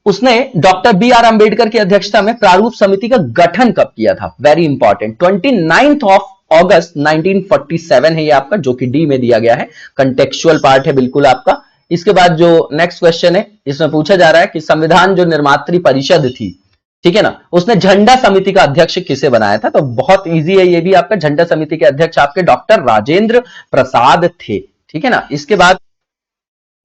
S2: उसने डॉक्टर बी आर अंबेडकर की अध्यक्षता में प्रारूप समिति का गठन कब किया था? वेरी इंपॉर्टेंट, 29 अगस्त 1947 है ये आपका, जो कि डी में दिया गया है। कंटेक्चुअल पार्ट है बिल्कुल आपका। इसके बाद जो नेक्स्ट क्वेश्चन है इसमें पूछा जा रहा है कि संविधान जो निर्मात्री परिषद थी, ठीक है ना, उसने झंडा समिति का अध्यक्ष किसे बनाया था? तो बहुत इजी है ये भी आपका, झंडा समिति के अध्यक्ष आपके डॉक्टर राजेंद्र प्रसाद थे, ठीक है ना। इसके बाद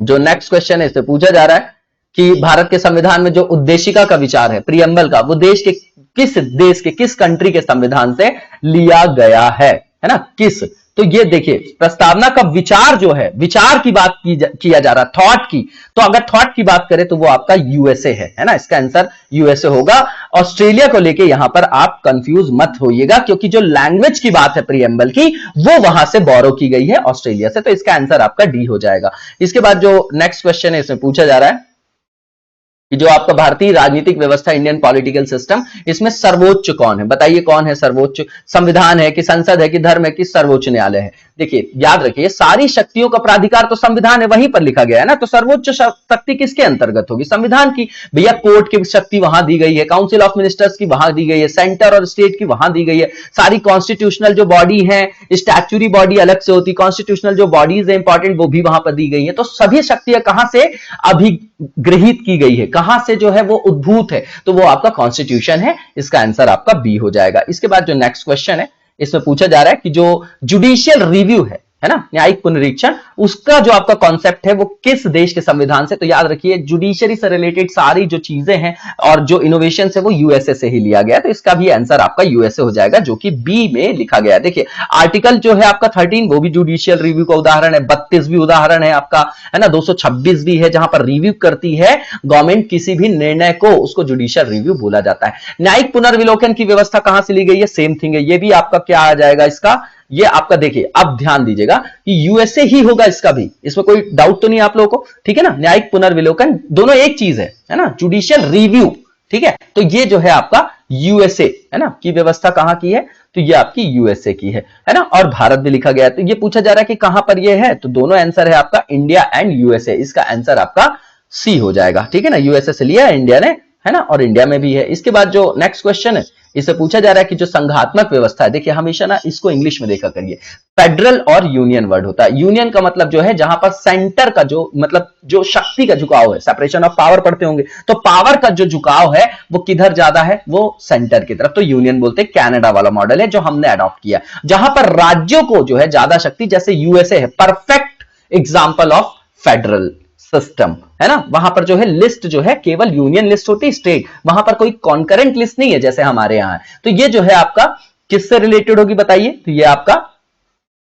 S2: जो नेक्स्ट क्वेश्चन है इसमें पूछा जा रहा है कि भारत के संविधान में जो उद्देशिका का विचार है, प्रियम्बल का, वो देश के किस कंट्री के संविधान से लिया गया है ना, किस? तो ये देखिए, प्रस्तावना का विचार जो है, विचार की बात किया जा रहा है, थॉट की। तो अगर थॉट की बात करें तो वो आपका यूएसए है ना, इसका आंसर यूएसए होगा। ऑस्ट्रेलिया को लेके यहां पर आप कंफ्यूज मत होइएगा, क्योंकि जो लैंग्वेज की बात है प्रियम्बल की, वो वहां से बोरो की गई है ऑस्ट्रेलिया से। तो इसका आंसर आपका डी हो जाएगा। इसके बाद जो नेक्स्ट क्वेश्चन है इसमें पूछा जा रहा है कि जो आपका भारतीय राजनीतिक व्यवस्था, इंडियन पॉलिटिकल सिस्टम, इसमें सर्वोच्च कौन है? बताइए कौन है सर्वोच्च? संविधान है कि संसद है कि धर्म है कि सर्वोच्च न्यायालय है? देखिए याद रखिए, सारी शक्तियों का प्राधिकार तो संविधान है, वहीं पर लिखा गया है ना। तो सर्वोच्च शक्ति किसके अंतर्गत होगी? संविधान की। भैया कोर्ट की शक्ति वहां दी गई है, काउंसिल ऑफ मिनिस्टर्स की वहां दी गई है, सेंटर और स्टेट की वहां दी गई है, सारी कॉन्स्टिट्यूशनल जो बॉडी है, स्टैच्यूरी बॉडी अलग से होती, कॉन्स्टिट्यूशनल जो बॉडीज है इंपॉर्टेंट, वो भी वहां पर दी गई है। तो सभी शक्तियां कहां से अभिगृहित की गई है, कहां से जो है वो उद्भूत है? तो वो आपका कॉन्स्टिट्यूशन है। इसका आंसर आपका बी हो जाएगा। इसके बाद जो नेक्स्ट क्वेश्चन है इसमें पूछा जा रहा है कि जो जुडिशियल रिव्यू है ना, न्यायिक पुनरीक्षण, उसका जो आपका कॉन्सेप्ट है वो किस देश के संविधान से? तो याद रखिए, जुडिशरी से रिलेटेड सारी जो चीजें हैं और जो इनोवेशन है वो यूएसए से ही लिया गया। तो इसका भी आंसर आपका यूएसए हो जाएगा, जो कि बी में लिखा गया है। देखिए आर्टिकल जो है आपका 13 वो भी जुडिशियल रिव्यू का उदाहरण है, 32 भी उदाहरण है आपका, है ना, 226 भी है, जहां पर रिव्यू करती है गवर्नमेंट किसी भी निर्णय को, उसको जुडिशियल रिव्यू बोला जाता है। न्यायिक पुनर्विलोकन की व्यवस्था कहां से ली गई है? सेम थिंग है, ये भी आपका क्या आ जाएगा इसका, ये आपका देखिए, अब ध्यान दीजिएगा कि यूएसए ही होगा इसका भी, इसमें कोई डाउट तो नहीं आप लोगों को, ठीक है ना। न्यायिक पुनर्विलोकन दोनों एक चीज है ना, जुडिशियल रिव्यू, ठीक है। तो ये जो है आपका यूएसए है ना की व्यवस्था कहां की है? तो ये आपकी यूएसए की है ना। और भारत भी लिखा गया है। तो ये पूछा जा रहा है कि कहां पर ये है, तो दोनों आंसर है आपका इंडिया एंड यूएसए। इसका आंसर आपका सी हो जाएगा, ठीक है ना। यूएसए से लिया है इंडिया ने, है ना, और इंडिया में भी है। इसके बाद जो नेक्स्ट क्वेश्चन है इससे पूछा जा रहा है कि जो संघात्मक व्यवस्था है, देखिए हमेशा ना इसको इंग्लिश में देखा करिए, फेडरल और यूनियन वर्ड होता है। यूनियन का मतलब जो है जहां पर सेंटर का जो मतलब जो शक्ति का झुकाव है, सेपरेशन ऑफ पावर पढ़ते होंगे, तो पावर का जो झुकाव है वो किधर ज्यादा है? वो सेंटर की तरफ। तो यूनियन बोलते हैं, कनाडा वाला मॉडल है जो हमने अडॉप्ट किया, जहां पर राज्यों को जो है ज्यादा शक्ति, जैसे यूएसए है, perfect example of federal system, है ना। वहां पर जो है लिस्ट जो है केवल यूनियन लिस्ट होती है, स्टेट, वहां पर कोई कॉन्करेंट लिस्ट नहीं है जैसे हमारे यहां है। तो ये जो है आपका किससे रिलेटेड होगी बताइए? तो ये आपका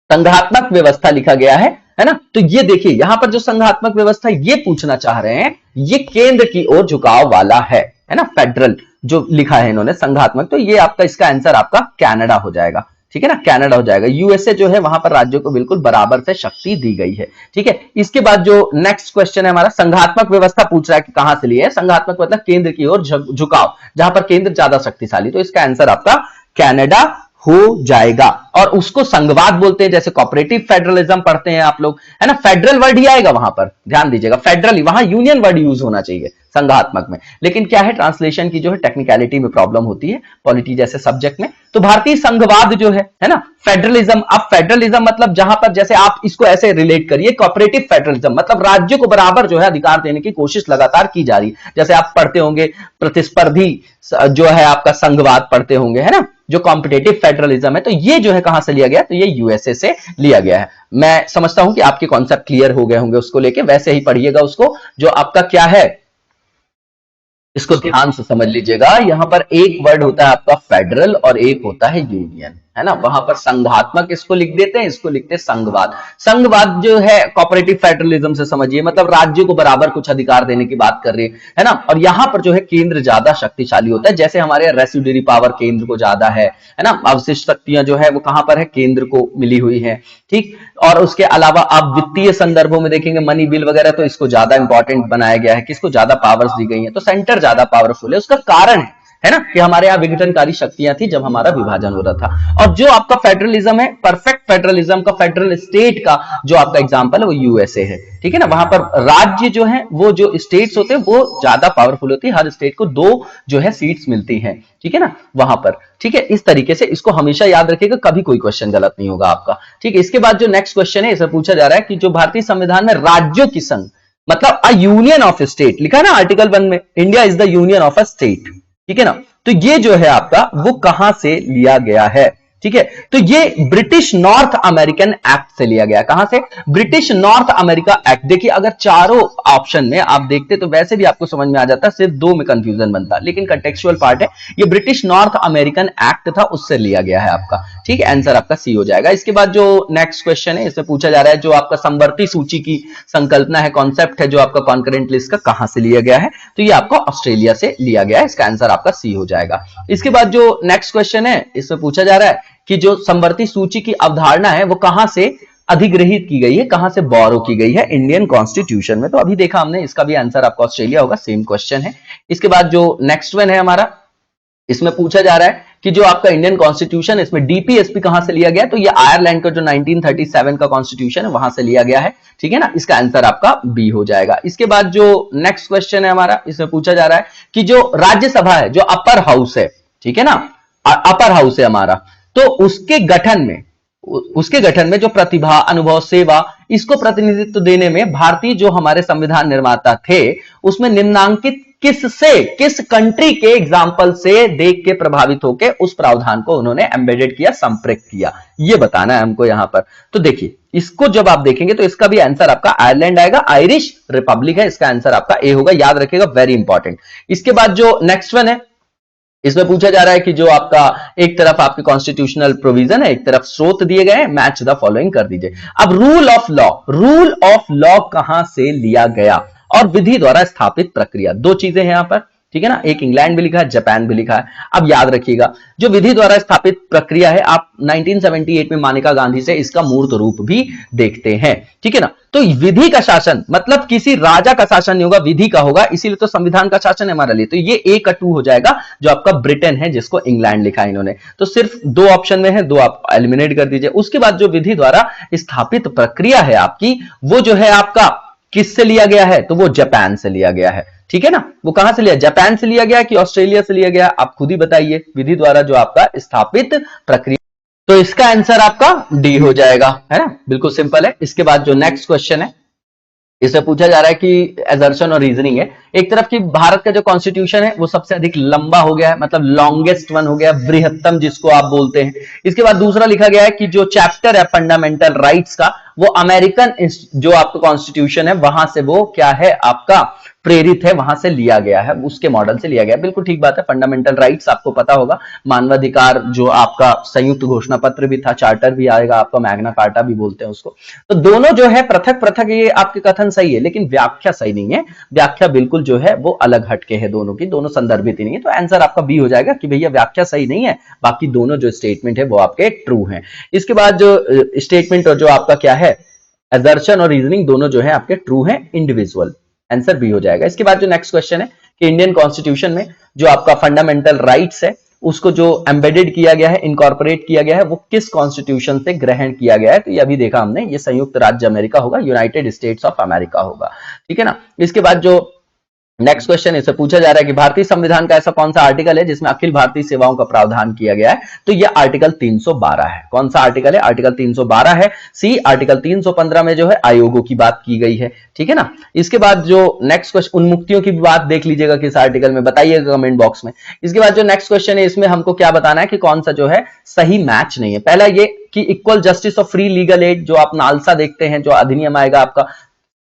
S2: संघात्मक व्यवस्था लिखा गया है ना। तो ये देखिए यहां पर जो संघात्मक व्यवस्था ये पूछना चाह रहे हैं, ये केंद्र की ओर झुकाव वाला है ना, फेडरल जो लिखा है इन्होंने संघात्मक। तो ये आपका इसका आंसर आपका कनाडा हो जाएगा, ठीक है ना, कनाडा हो जाएगा। यूएसए जो है वहां पर राज्यों को बिल्कुल बराबर से शक्ति दी गई है, ठीक है। इसके बाद जो नेक्स्ट क्वेश्चन है हमारा, संघात्मक व्यवस्था पूछ रहा है कि कहां से लिए है? संघात्मक मतलब केंद्र की ओर झुकाव, जहां पर केंद्र ज्यादा शक्तिशाली। तो इसका आंसर आपका कनाडा हो जाएगा। और उसको संघवाद बोलते हैं, जैसे कोऑपरेटिव फेडरलिज्म पढ़ते हैं आप लोग, है ना। फेडरल वर्ड ही आएगा वहां पर, ध्यान दीजिएगा, फेडरल, वहां यूनियन वर्ड यूज होना चाहिए संघात्मक में। लेकिन क्या है, ट्रांसलेशन की जो है टेक्निकलिटी में प्रॉब्लम होती है पॉलिटी जैसे सब्जेक्ट में। तो भारतीय संघवाद जो है ना, फेडरलिज्म। अब फेडरलिज्म मतलब जहां पर, जैसे आप इसको ऐसे रिलेट करिए, कोऑपरेटिव फेडरलिज्म मतलब राज्यों को बराबर जो है अधिकार देने की कोशिश लगातार की जा रही है। जैसे आप पढ़ते होंगे प्रतिस्पर्धी जो है आपका संघवाद पढ़ते होंगे, है ना, जो कॉम्पिटेटिव फेडरलिज्म है। तो ये जो है कहां से लिया गया? तो ये यूएसए से लिया गया है। मैं समझता हूं कि आपके कॉन्सेप्ट क्लियर हो गए होंगे उसको लेके, वैसे ही पढ़िएगा उसको। जो आपका क्या है, इसको ध्यान से समझ लीजिएगा, यहां पर एक वर्ड होता है आपका फेडरल और एक होता है यूनियन, है ना। वहां पर संघात्मक इसको लिख देते हैं, इसको लिखते हैं संघवाद। संघवाद जो है कोऑपरेटिव फेडरलिज्म से समझिए, मतलब राज्य को बराबर कुछ अधिकार देने की बात कर रही है ना। और यहां पर जो है केंद्र ज्यादा शक्तिशाली होता है, जैसे हमारे रेसिड्यूरी पावर केंद्र को ज्यादा है ना। अवशिष्ट शक्तियां जो है वो कहां पर है, केंद्र को मिली हुई है, ठीक। और उसके अलावा आप वित्तीय संदर्भों में देखेंगे, मनी बिल वगैरह, तो इसको ज्यादा इंपॉर्टेंट बनाया गया है, किसको ज्यादा पावर्स दी गई है, तो सेंटर ज्यादा पावरफुल है। उसका कारण है ना कि हमारे यहाँ विघटनकारी शक्तियां थी जब हमारा विभाजन हो रहा था। और जो आपका फेडरलिज्म है, परफेक्ट फेडरलिज्म का, फेडरल स्टेट का जो आपका एग्जांपल है वो यूएसए है, ठीक है ना। वहां पर राज्य जो है, वो जो स्टेट्स होते हैं वो ज्यादा पावरफुल होती है, हर स्टेट को 2 जो है सीट्स मिलती हैं, ठीक है ना वहां पर, ठीक है। इस तरीके से इसको हमेशा याद रखिएगा, कभी कोई क्वेश्चन गलत नहीं होगा आपका, ठीक है। इसके बाद जो नेक्स्ट क्वेश्चन है, इसे पूछा जा रहा है कि जो भारतीय संविधान में राज्यों की संघ, मतलब अ यूनियन ऑफ स्टेट लिखा है ना आर्टिकल 1 में, India is the union of a state, ठीक है ना। तो ये जो है आपका वो कहां से लिया गया है, ठीक है। तो ये ब्रिटिश नॉर्थ अमेरिकन एक्ट से लिया गया। कहां से, ब्रिटिश नॉर्थ अमेरिका एक्ट। देखिए अगर चारों ऑप्शन में आप देखते तो वैसे भी आपको समझ में आ जाता, सिर्फ 2 में कंफ्यूजन बनता, लेकिन कंटेक्चुअल पार्ट है, ये ब्रिटिश नॉर्थ अमेरिकन एक्ट था, उससे लिया गया है आपका, ठीक है। आंसर आपका सी हो जाएगा। इसके बाद जो नेक्स्ट क्वेश्चन है, इससे पूछा जा रहा है जो आपका समवर्ती सूची की संकल्पना है, कॉन्सेप्ट है, जो आपका कॉन्करेंट लिस्ट का, कहां से लिया गया है, तो ये आपको ऑस्ट्रेलिया से लिया गया है। इसका आंसर आपका सी हो जाएगा। इसके बाद जो नेक्स्ट क्वेश्चन है, इसमें पूछा जा रहा है कि जो समवर्ती सूची की अवधारणा है वो कहां से अधिग्रहित की गई है, कहां से बोरो की गई है, इंडियन कॉन्स्टिट्यूशन में। तो अभी देखा हमने, इसका भी आंसर आपका ऑस्ट्रेलिया होगा, सेम क्वेश्चन है। इसके बाद जो नेक्स्ट वन है हमारा, इसमें पूछा जा रहा है कि जो आपका इंडियन कॉन्स्टिट्यूशन, इसमें डीपीएसपी कहां से लिया गया, तो ये आयरलैंड का जो 1937 का कॉन्स्टिट्यूशन है वहां से लिया गया है, ठीक है ना। इसका आंसर आपका बी हो जाएगा। इसके बाद जो नेक्स्ट क्वेश्चन है हमारा, इसमें पूछा जा रहा है कि जो राज्यसभा है, जो अपर हाउस है, ठीक है ना, अपर हाउस है हमारा, तो उसके गठन में जो प्रतिभा, अनुभव, सेवा, इसको प्रतिनिधित्व देने में भारतीय जो हमारे संविधान निर्माता थे, उसमें निम्नांकित किस कंट्री के एग्जाम्पल से देख के प्रभावित होकर उस प्रावधान को उन्होंने एम्बेडेड किया, संप्रेक्त किया, ये बताना है हमको यहां पर। तो देखिए इसको जब आप देखेंगे तो इसका भी आंसर आपका आयरलैंड आएगा, आयरिश रिपब्लिक है, इसका आंसर आपका ए होगा, याद रखिएगा, वेरी इंपॉर्टेंट। इसके बाद जो नेक्स्ट वन है, इसमें पूछा जा रहा है कि जो आपका एक तरफ आपके कॉन्स्टिट्यूशनल प्रोविजन है, एक तरफ स्रोत दिए गए हैं, मैच द फॉलोइंग कर दीजिए। अब रूल ऑफ लॉ कहां से लिया गया, और विधि द्वारा स्थापित प्रक्रिया, 2 चीजें हैं यहां पर, ठीक है ना। एक इंग्लैंड भी लिखा है, जापान भी लिखा है। अब याद रखिएगा, जो विधि द्वारा स्थापित प्रक्रिया है, आप 1978 में मानेका गांधी से इसका मूर्त रूप भी देखते हैं, ठीक है ना। तो विधि का शासन मतलब किसी राजा का शासन नहीं होगा, विधि का होगा, इसीलिए तो संविधान का शासन है हमारे लिए। तो ये ए का 2 हो जाएगा, जो आपका ब्रिटेन है, जिसको इंग्लैंड लिखा है इन्होंने। तो सिर्फ 2 ऑप्शन में है, 2 आप एलिमिनेट कर दीजिए। उसके बाद जो विधि द्वारा स्थापित प्रक्रिया है आपकी, वो जो है आपका किससे लिया गया है, तो वो जापान से लिया गया है, ठीक है ना। वो कहां से लिया, जापान से लिया गया कि ऑस्ट्रेलिया से लिया गया, आप खुद ही बताइए। विधि द्वारा जो आपका स्थापित प्रक्रिया, तो इसका आंसर आपका डी हो जाएगा, है ना, बिल्कुल सिंपल है। इसके बाद जो नेक्स्ट क्वेश्चन है, इससे पूछा जा रहा है कि एजर्शन और रीजनिंग है। एक तरफ की भारत का जो कॉन्स्टिट्यूशन है वो सबसे अधिक लंबा हो गया है, मतलब लॉन्गेस्ट वन हो गया, बृहत्तम जिसको आप बोलते हैं। इसके बाद दूसरा लिखा गया है कि जो चैप्टर है फंडामेंटल राइट्स का, वो अमेरिकन जो आपका कॉन्स्टिट्यूशन है वहां से वो क्या है आपका प्रेरित है, वहां से लिया गया है, उसके मॉडल से लिया गया है। बिल्कुल ठीक बात है। फंडामेंटल राइट्स आपको पता होगा, मानवाधिकार जो आपका संयुक्त घोषणा पत्र भी था, चार्टर भी आएगा आपका, मैग्ना कार्टा भी बोलते हैं उसको। तो दोनों जो है पृथक पृथक, ये आपके कथन सही है, लेकिन व्याख्या सही नहीं है। व्याख्या बिल्कुल जो है वो अलग हटके है दोनों की, दोनों संदर्भित ही नहीं है। तो आंसर आपका बी हो जाएगा कि भैया व्याख्या सही नहीं है, बाकी दोनों जो स्टेटमेंट है वो आपके ट्रू हैं। इसके बाद जो स्टेटमेंट और जो आपका क्या है, असर्शन और रीजनिंग, दोनों जो है आपके ट्रू हैं, इंडिविजुअल, आंसर बी हो जाएगा। इसके बाद जो नेक्स्ट क्वेश्चन है कि इंडियन कॉन्स्टिट्यूशन में जो आपका फंडामेंटल राइट्स है, उसको जो एम्बेडेड किया गया है, इनकॉर्पोरेट किया गया है, वो किस कॉन्स्टिट्यूशन से ग्रहण किया गया है, तो ये अभी देखा हमने, ये संयुक्त राज्य अमेरिका होगा, यूनाइटेड स्टेट्स ऑफ अमेरिका होगा, ठीक है ना। इसके बाद जो नेक्स्ट क्वेश्चन इससे पूछा जा रहा है कि भारतीय संविधान का ऐसा कौन सा आर्टिकल है जिसमें अखिल भारतीय सेवाओं का प्रावधान किया गया है, तो यह आर्टिकल 312 है। कौन सा आर्टिकल है, आर्टिकल 312 है। सी आर्टिकल 315 में जो है आयोगों की बात की गई है, ठीक है ना। इसके बाद जो नेक्स्ट क्वेश्चन, उन्मुक्तियों की बात देख लीजिएगा किस आर्टिकल में, बताइएगा कमेंट बॉक्स में। इसके बाद जो नेक्स्ट क्वेश्चन है, इसमें हमको क्या बताना है कि कौन सा जो है सही मैच नहीं है। पहला ये कि इक्वल जस्टिस और फ्री लीगल एड, जो आप नालसा देखते हैं, जो अधिनियम आएगा आपका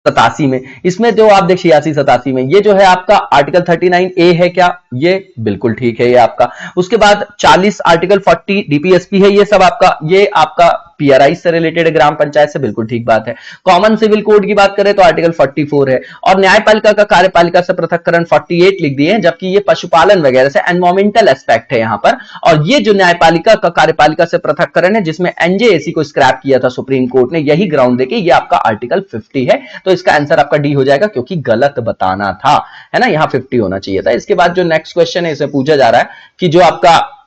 S2: 87 में, इसमें जो आप देख 86-87 में, ये जो है आपका आर्टिकल 39A है क्या? ये बिल्कुल ठीक है ये आपका। उसके बाद 40 आर्टिकल 40 डीपीएसपी है, ये सब आपका, ये आपका पीआरआई से रिलेटेड है, ग्राम पंचायत से, बिल्कुल ठीक बात है। कॉमन सिविल कोड की बात करें तो आर्टिकल 44 है, और न्यायपालिका का कार्यपालिका से पृथक्करण 48 लिख दिए हैं, जबकि ये पशुपालन वगैरह से एनवायरमेंटल एस्पेक्ट है यहां पर। और ये जो न्यायपालिका का कार्यपालिका से पृथक्करण है, जिसमें एनजेएसी को स्क्रैप किया था सुप्रीम कोर्ट ने, यही ग्राउंड देके ये आपका आर्टिकल 50 है। तो इसका आंसर आपका डी हो जाएगा, क्योंकि गलत बताना था, है ना, यहां 50 होना चाहिए था। इसके बाद जो नेक्स्ट क्वेश्चन है, इसे पूछा जा रहा है कि जो आपका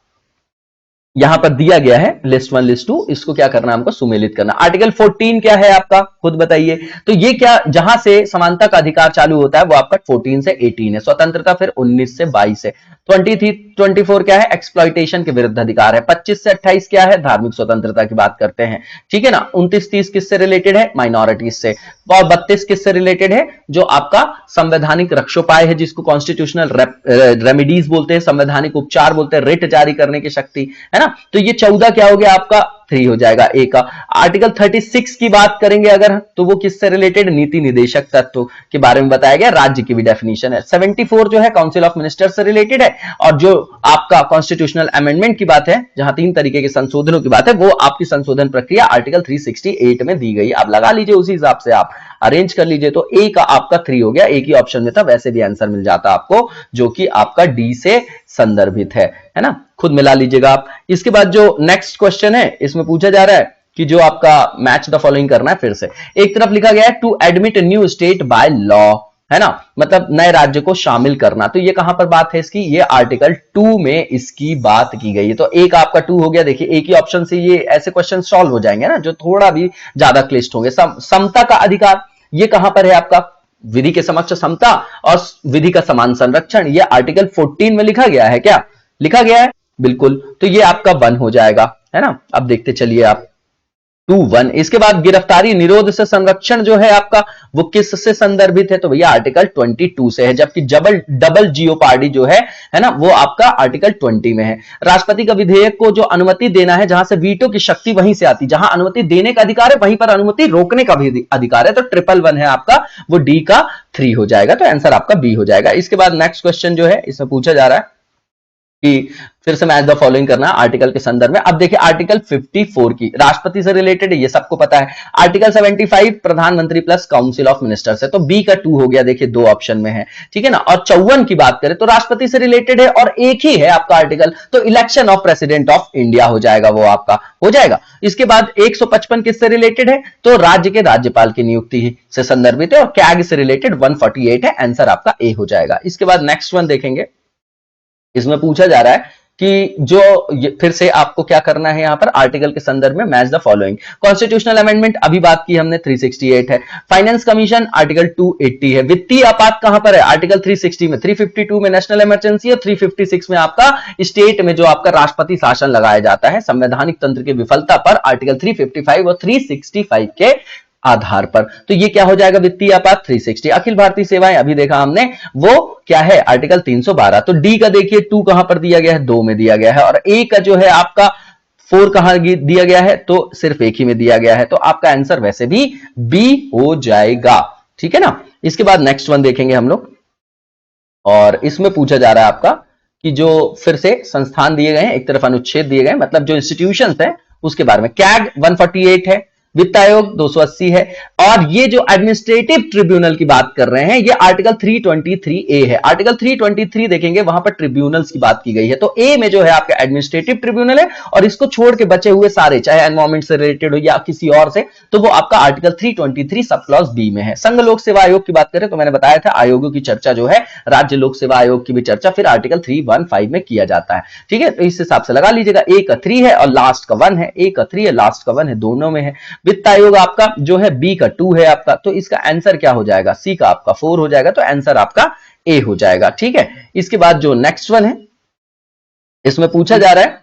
S2: यहां पर दिया गया है लिस्ट 1 लिस्ट 2, इसको क्या करना है हमको सुमेलित करना। आर्टिकल 14 क्या है आपका, खुद बताइए। तो ये क्या, जहां से समानता का अधिकार चालू होता है वो आपका 14 से 18 है, स्वतंत्रता फिर 19 से 22 है। 24 क्या है, एक्सप्लॉइटेशन के विरुद्ध अधिकार है। 25 से 28 क्या है, धार्मिक स्वतंत्रता की बात करते हैं, ठीक है ना। 29-30 किससे रिलेटेड है, माइनॉरिटीज से। और 32 किससे रिलेटेड है, जो आपका संवैधानिक रक्षोपाय है, जिसको कॉन्स्टिट्यूशनल रेमिडीज बोलते हैं, संवैधानिक उपचार बोलते हैं, रिट जारी करने की शक्ति, है ना। तो ये 14 क्या हो गया आपका, 3 हो जाएगा ए का। आर्टिकल 36 की बात करेंगे अगर, तो वो किससे रिलेटेड, नीति निदेशक तत्व के बारे में बताया गया, राज्य की भी डेफिनेशन है। 74 जो है काउंसिल ऑफ मिनिस्टर से रिलेटेड है, और जो आपका कॉन्स्टिट्यूशनल अमेंडमेंट की बात है, जहां 3 तरीके के संशोधनों की बात है, वो आपकी संशोधन प्रक्रिया आर्टिकल 368 में दी गई। आप लगा लीजिए, उसी हिसाब से आप अरेंज कर लीजिए। तो ए का आपका 3 हो गया, एक ही ऑप्शन में था, वैसे भी आंसर मिल जाता आपको, जो कि आपका डी से संदर्भित है ना, खुद मिला लीजिएगा आप। इसके बाद जो नेक्स्ट क्वेश्चन है, इसमें पूछा जा रहा है कि जो आपका मैच द फॉलोइंग करना है। फिर से एक तरफ लिखा गया है to admit new state by law, है ना, मतलब नए राज्य को शामिल करना। तो ये कहां पर बात है इसकी, ये आर्टिकल 2 में इसकी बात की गई है। तो एक आपका 2 हो गया। देखिए एक ही ऑप्शन से ये ऐसे क्वेश्चन सॉल्व हो जाएंगे ना, जो थोड़ा भी ज्यादा क्लिष्ट होंगे। समता का अधिकार, ये कहां पर है आपका, विधि के समक्ष समता और विधि का समान संरक्षण, ये आर्टिकल 14 में लिखा गया है। क्या लिखा गया है, बिल्कुल। तो ये आपका 1 हो जाएगा, है ना। अब देखते चलिए आप 2-1। इसके बाद गिरफ्तारी निरोध से संरक्षण जो है आपका, वो किससे संदर्भित है, तो भैया आर्टिकल 22 से है। जबकि डबल जियोपार्डी जो है ना, वो आपका आर्टिकल 20 में है। राष्ट्रपति का विधेयक को जो अनुमति देना है, जहां से वीटो की शक्ति वहीं से आती, जहां अनुमति देने का अधिकार है वहीं पर अनुमति रोकने का भी अधिकार है। तो 111 है आपका, वो डी का 3 हो जाएगा। तो आंसर आपका बी हो जाएगा। इसके बाद नेक्स्ट क्वेश्चन जो है, इसमें पूछा जा रहा है कि फिर से मैच द फॉलोइंग करना आर्टिकल के संदर्भ में। अब देखिए आर्टिकल 54 की, राष्ट्रपति से रिलेटेड है, ये सबको पता है। आर्टिकल 75 प्रधानमंत्री प्लस काउंसिल ऑफ मिनिस्टर्स है, तो बी का 2 हो गया। देखिए 2 ऑप्शन में है, ठीक है ना। और 54 की बात करें तो राष्ट्रपति से रिलेटेड है और एक ही है आपका आर्टिकल, तो election of president of India हो जाएगा, वो आपका हो जाएगा। इसके बाद 155 किससे रिलेटेड है, तो राज्य के राज्यपाल की नियुक्ति से संदर्भित है। और कैग से रिलेटेड 148 है, आंसर आपका ए हो जाएगा। इसके बाद नेक्स्ट वन देखेंगे, इसमें पूछा जा रहा है कि जो फिर से आपको क्या करना है यहां पर आर्टिकल के संदर्भ में, match the following. Constitutional amendment अभी बात की हमने, 368 है। फाइनेंस कमीशन आर्टिकल 280 है। वित्तीय आपात कहां पर है, आर्टिकल 360 में। 352 में नेशनल इमरजेंसी है। 356 में आपका स्टेट में जो आपका राष्ट्रपति शासन लगाया जाता है संवैधानिक तंत्र की विफलता पर, आर्टिकल 355 और 365 के आधार पर। तो ये क्या हो जाएगा, वित्तीय आपात 360। अखिल भारतीय सेवाएं अभी देखा हमने, वो क्या है, आर्टिकल 312। तो डी का देखिए 2 कहां पर दिया गया है, 2 में दिया गया है। और ए का जो है आपका 4 कहां दिया गया है, तो सिर्फ एक ही में दिया गया है। तो आपका आंसर वैसे भी बी हो जाएगा, ठीक है ना। इसके बाद नेक्स्ट वन देखेंगे हम लोग, और इसमें पूछा जा रहा है आपका कि जो फिर से संस्थान दिए गए हैं, एक तरफ अनुच्छेद दिए गए, मतलब जो इंस्टीट्यूशंस है उसके बारे में। कैग 148 है, वित्त आयोग 280 है। और ये जो एडमिनिस्ट्रेटिव ट्रिब्यूनल की बात कर रहे हैं, ये आर्टिकल 323A है। आर्टिकल 323 देखेंगे, वहां पर ट्रिब्यूनल्स की बात की गई है। तो ए में जो है आपका एडमिनिस्ट्रेटिव ट्रिब्यूनल है, और इसको छोड़ के बचे हुए सारे, चाहे एनवायरमेंट से रिलेटेड हो या किसी और से, तो वो आपका आर्टिकल 323 सब क्लॉज बी में है। संघ लोक सेवा आयोग की बात करें तो मैंने बताया था, आयोगों की चर्चा जो है, राज्य लोक सेवा आयोग की भी चर्चा फिर आर्टिकल 315 में किया जाता है, ठीक है। तो इस हिसाब से लगा लीजिएगा, ए का 3 है और लास्ट का 1 है, ए का 3 है लास्ट का 1 है, दोनों में है। वित्त आयोग आपका जो है बी का 2 है आपका, तो इसका आंसर क्या हो जाएगा, सी का आपका 4 हो जाएगा। तो आंसर आपका ए हो जाएगा, ठीक है। इसके बाद जो नेक्स्ट वन है, इसमें पूछा जा रहा है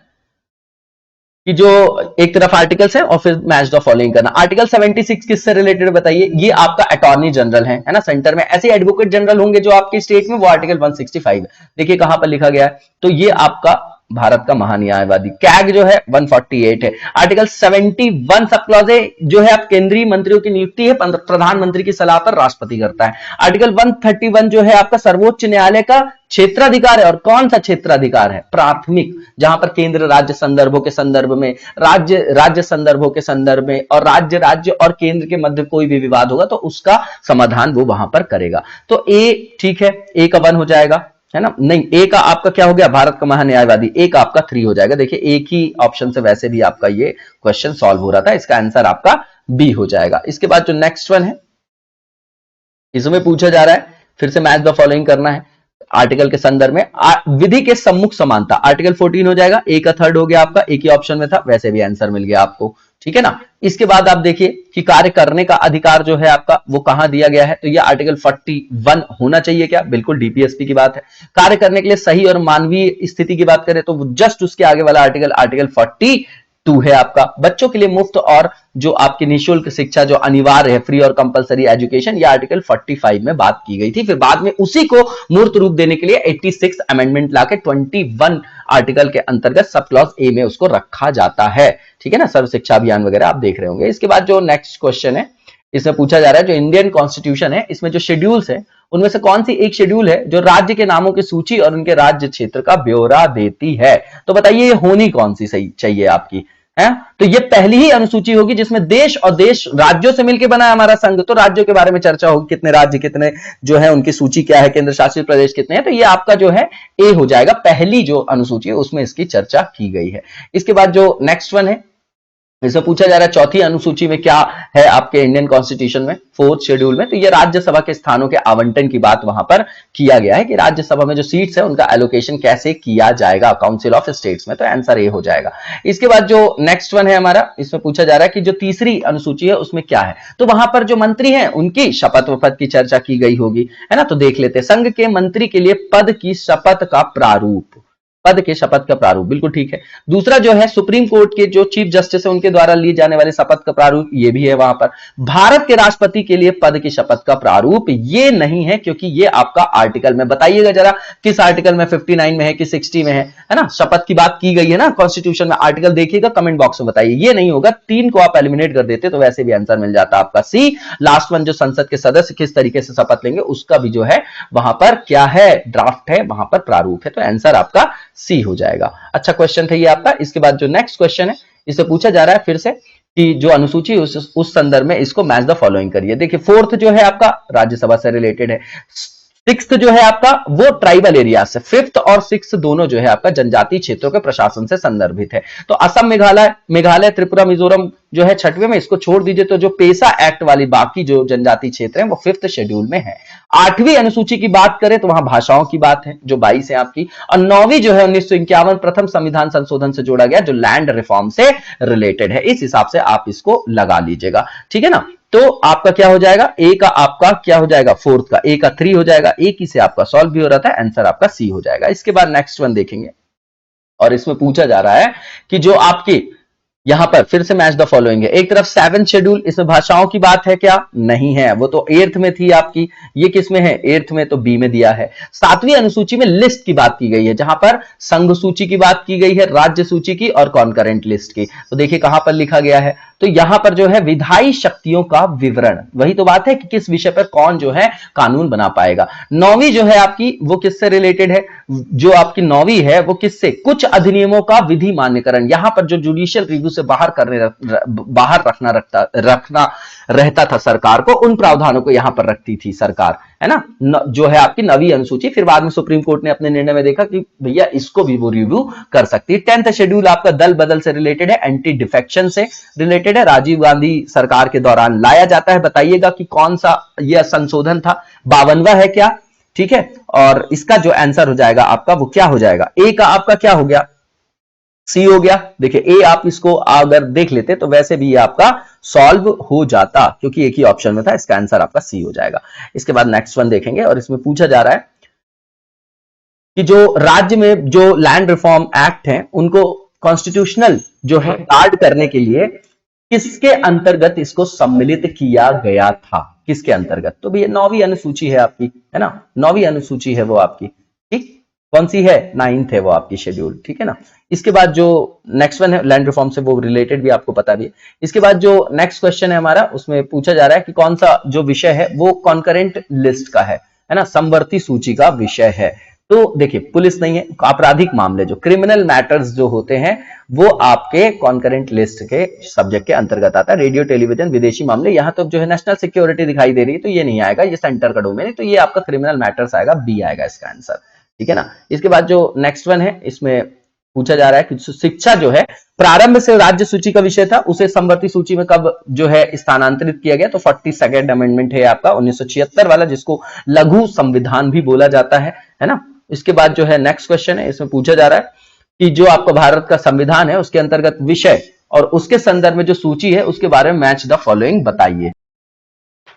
S2: कि जो एक तरफ आर्टिकल्स है और फिर मैच द फॉलोइंग करना। आर्टिकल 76 किससे रिलेटेड बताइए, ये आपका अटॉर्नी जनरल है ना, सेंटर में ऐसे एडवोकेट जनरल होंगे जो आपके स्टेट में, वो आर्टिकल 165 है। देखिए कहां पर लिखा गया है, तो ये आपका भारत का महान्यायवादी। कैग जो है 148 है। आर्टिकल 71 सब क्लॉज है जो है आप केंद्रीय मंत्रियों की नियुक्ति है प्रधानमंत्री की सलाह पर राष्ट्रपति करता है। आर्टिकल 131 जो है आपका सर्वोच्च न्यायालय का क्षेत्राधिकार है। और कौन सा क्षेत्राधिकार है? प्राथमिक, जहां पर केंद्र राज्य संदर्भों के संदर्भ में, राज्य संदर्भों के संदर्भ में और राज्य और केंद्र के मध्य कोई भी विवाद होगा तो उसका समाधान वो वहां पर करेगा। तो ए ठीक है, ए का 1 हो जाएगा, है ना? नहीं, ए का आपका क्या हो गया? भारत का महान्यायवादी। ए का आपका 3 हो जाएगा। देखिए एक ही ऑप्शन से वैसे भी आपका ये क्वेश्चन सॉल्व हो रहा था, इसका आंसर आपका बी हो जाएगा। इसके बाद जो नेक्स्ट वन है इसमें पूछा जा रहा है, फिर से मैच द फॉलोइंग करना है आर्टिकल के संदर्भ में। विधि के सम्मुख समानता, आर्टिकल 14 हो जाएगा। ए का 3rd हो गया आपका, एक ही ऑप्शन में था, वैसे भी आंसर मिल गया आपको, ठीक है ना? इसके बाद आप देखिए कि कार्य करने का अधिकार जो है आपका वो कहां दिया गया है, तो ये आर्टिकल 41 होना चाहिए क्या? बिल्कुल डीपीएसपी की बात है। कार्य करने के लिए सही और मानवीय स्थिति की बात करें तो जस्ट उसके आगे वाला आर्टिकल 42 है आपका। बच्चों के लिए मुफ्त और जो आपकी निःशुल्क शिक्षा जो अनिवार्य है, फ्री और कंपलसरी एजुकेशन, ये आर्टिकल 45 में बात की गई थी। फिर बाद में उसी को मूर्त रूप देने के लिए 86 अमेंडमेंट लाके 21 आर्टिकल के अंतर्गत सब क्लॉज ए में उसको रखा जाता है, ठीक है ना? सर्व शिक्षा अभियान वगैरह आप देख रहे होंगे। इसके बाद जो नेक्स्ट क्वेश्चन है इसमें पूछा जा रहा है, जो इंडियन कॉन्स्टिट्यूशन है इसमें जो शेड्यूल्स है उनमें से कौन सी एक शेड्यूल है जो राज्य के नामों की सूची और उनके राज्य क्षेत्र का ब्यौरा देती है? तो बताइए ये होनी कौन सी सही चाहिए आपकी है? तो ये पहली ही अनुसूची होगी जिसमें देश और देश राज्यों से मिलकर बना है हमारा संघ, तो राज्यों के बारे में चर्चा होगी, कितने राज्य, कितने जो है उनकी सूची क्या है, केंद्र शासित प्रदेश कितने हैं, तो ये आपका जो है ए हो जाएगा। पहली जो अनुसूची है उसमें इसकी चर्चा की गई है। इसके बाद जो नेक्स्ट वन है इसमें पूछा जा रहा है, चौथी अनुसूची में क्या है आपके इंडियन कॉन्स्टिट्यूशन में, 4th शेड्यूल में, तो ये राज्यसभा के स्थानों के आवंटन की बात वहां पर किया गया है कि राज्यसभा में जो सीट्स है उनका एलोकेशन कैसे किया जाएगा काउंसिल ऑफ स्टेट्स में, तो आंसर ए हो जाएगा। इसके बाद जो नेक्स्ट वन है हमारा, इसमें पूछा जा रहा है कि जो तीसरी अनुसूची है उसमें क्या है, तो वहां पर जो मंत्री हैं उनकी शपथ वपथ की चर्चा की गई होगी, है ना? तो देख लेते हैं, संघ के मंत्री के लिए पद की शपथ का प्रारूप, पद के शपथ का प्रारूप, बिल्कुल ठीक है। दूसरा जो है सुप्रीम कोर्ट के जो चीफ जस्टिस है उनके द्वारा लिए जाने वाले शपथ का प्रारूप, ये भी है वहां पर। भारत के राष्ट्रपति के लिए पद की शपथ का प्रारूप ये नहीं है, क्योंकि ये आपका आर्टिकल में, बताइएगा जरा किस आर्टिकल में, 59 में है कि 60 में है ना? शपथ की बात की गई है ना कॉन्स्टिट्यूशन में, आर्टिकल देखिएगा, कमेंट बॉक्स में बताइए। ये नहीं होगा, 3 को आप एलिमिनेट कर देते तो वैसे भी आंसर मिल जाता आपका सी। लास्ट वन जो संसद के सदस्य किस तरीके से शपथ लेंगे उसका भी जो है वहां पर क्या है, ड्राफ्ट है, वहां पर प्रारूप है, तो आंसर आपका सी हो जाएगा। अच्छा क्वेश्चन था ये आपका। इसके बाद जो नेक्स्ट क्वेश्चन है इससे पूछा जा रहा है फिर से कि जो अनुसूची उस संदर्भ में इसको मैच द फॉलोइंग करिए। देखिए 4th जो है आपका राज्यसभा से रिलेटेड है, 6th जो है आपका वो ट्राइबल एरिया से, 5th और 6th दोनों जो है आपका जनजातीय क्षेत्रों के प्रशासन से संदर्भित है। तो असम, मेघालय, त्रिपुरा, मिजोरम जो है 6वें में, इसको छोड़ दीजिए। तो जो पेशा एक्ट वाली बाकी जो जनजातीय क्षेत्र हैं वो 5th शेड्यूल में है। 8वीं अनुसूची की बात करें तो वहां भाषाओं की बात है जो 22 है आपकी, और 9वीं जो है 1951 प्रथम संविधान संशोधन से जोड़ा गया जो लैंड रिफॉर्म से रिलेटेड है। इस हिसाब से आप इसको लगा लीजिएगा, ठीक है ना? तो आपका क्या हो जाएगा, ए का आपका क्या हो जाएगा, 4th का, ए का 3 हो जाएगा, एक ही से आपका सॉल्व भी हो रहा था, आंसर आपका सी हो जाएगा। इसके बाद नेक्स्ट वन देखेंगे और इसमें पूछा जा रहा है कि जो आपकी यहां पर फिर से मैच द फॉलोइंग है। एक तरफ 7th शेड्यूल, इसमें भाषाओं की बात है क्या? नहीं है, वो तो 8th में थी आपकी। ये किस में है? 8th में, तो बी में दिया है। 7वीं अनुसूची में लिस्ट की बात की गई है, जहां पर संघ सूची की बात की गई है, राज्य सूची की और कॉन्करेंट लिस्ट की। तो देखिए कहां पर लिखा गया है, तो यहां पर जो है विधायी शक्तियों का विवरण, वही तो बात है कि किस विषय पर कौन जो है कानून बना पाएगा। 9वीं जो है आपकी वो किससे रिलेटेड है, जो आपकी 9वीं है वो किससे, कुछ अधिनियमों का विधि मान्यकरण। यहां पर जो जुडिशियल रिव्यू से बाहर रखना रहता था सरकार को, उन प्रावधानों को यहां पर रखती थी सरकार, है ना? जो है आपकी 9वीं अनुसूची। फिर बाद में सुप्रीम कोर्ट ने अपने निर्णय में देखा कि भैया इसको भी वो रिव्यू कर सकती है। 10th शेड्यूल आपका दल बदल से रिलेटेड है, एंटी डिफेक्शन से रिलेटेड है, राजीव गांधी सरकार के दौरान लाया जाता है। बताइएगा कि कौन सा यह संशोधन था, 52वां है क्या? ठीक है, और इसका जो आंसर हो जाएगा आपका वो क्या हो जाएगा, ए का आपका क्या हो गया, सी हो गया। देखिए ए आप इसको अगर देख लेते तो वैसे भी ये आपका सॉल्व हो जाता, क्योंकि एक ही ऑप्शन में था, इसका आंसर आपका सी हो जाएगा। इसके बाद नेक्स्ट वन देखेंगे और इसमें पूछा जा रहा है कि जो राज्य में जो लैंड रिफॉर्म एक्ट हैं उनको कॉन्स्टिट्यूशनल जो है गार्ड करने के लिए किसके अंतर्गत इसको सम्मिलित किया गया था, किसके अंतर्गत? तो भैया 9वीं अनुसूची है आपकी, है ना? 9वीं अनुसूची है वो आपकी, ठीक। कौन सी है, 9th है वो आपकी शेड्यूल, ठीक है ना। इसके बाद जो नेक्स्ट वन है लैंड रिफॉर्म से, वो रिलेटेड भी आपको पता भी है। इसके बाद जो नेक्स्ट क्वेश्चन है हमारा, उसमें पूछा जा रहा है कि कौन सा जो विषय है वो कॉन्करेंट लिस्ट का है ना, समवर्ती सूची का विषय है। तो देखिए पुलिस नहीं है, आपराधिक मामले जो क्रिमिनल मैटर्स जो होते हैं वो आपके कॉन्करेंट लिस्ट के सब्जेक्ट के अंतर्गत आता है। रेडियो टेलीविजन विदेशी मामले, यहां तो जो है नेशनल सिक्योरिटी दिखाई दे रही है तो ये नहीं आएगा, ये सेंटर का डोमेन है, तो ये आपका क्रिमिनल मैटर्स आएगा, बी आएगा इसका आंसर, ठीक है ना। इसके बाद जो नेक्स्ट वन है, इसमें पूछा जा रहा है कि शिक्षा जो है प्रारंभ से राज्य सूची का विषय था, उसे समवर्ती सूची में कब जो है स्थानांतरित किया गया, तो 42nd अमेंडमेंट है आपका 1976 वाला, जिसको लघु संविधान भी बोला जाता है ना। इसके बाद जो है नेक्स्ट क्वेश्चन है, इसमें पूछा जा रहा है कि जो आपका भारत का संविधान है उसके अंतर्गत विषय और उसके संदर्भ में जो सूची है उसके बारे में मैच द फॉलोइंग बताइए।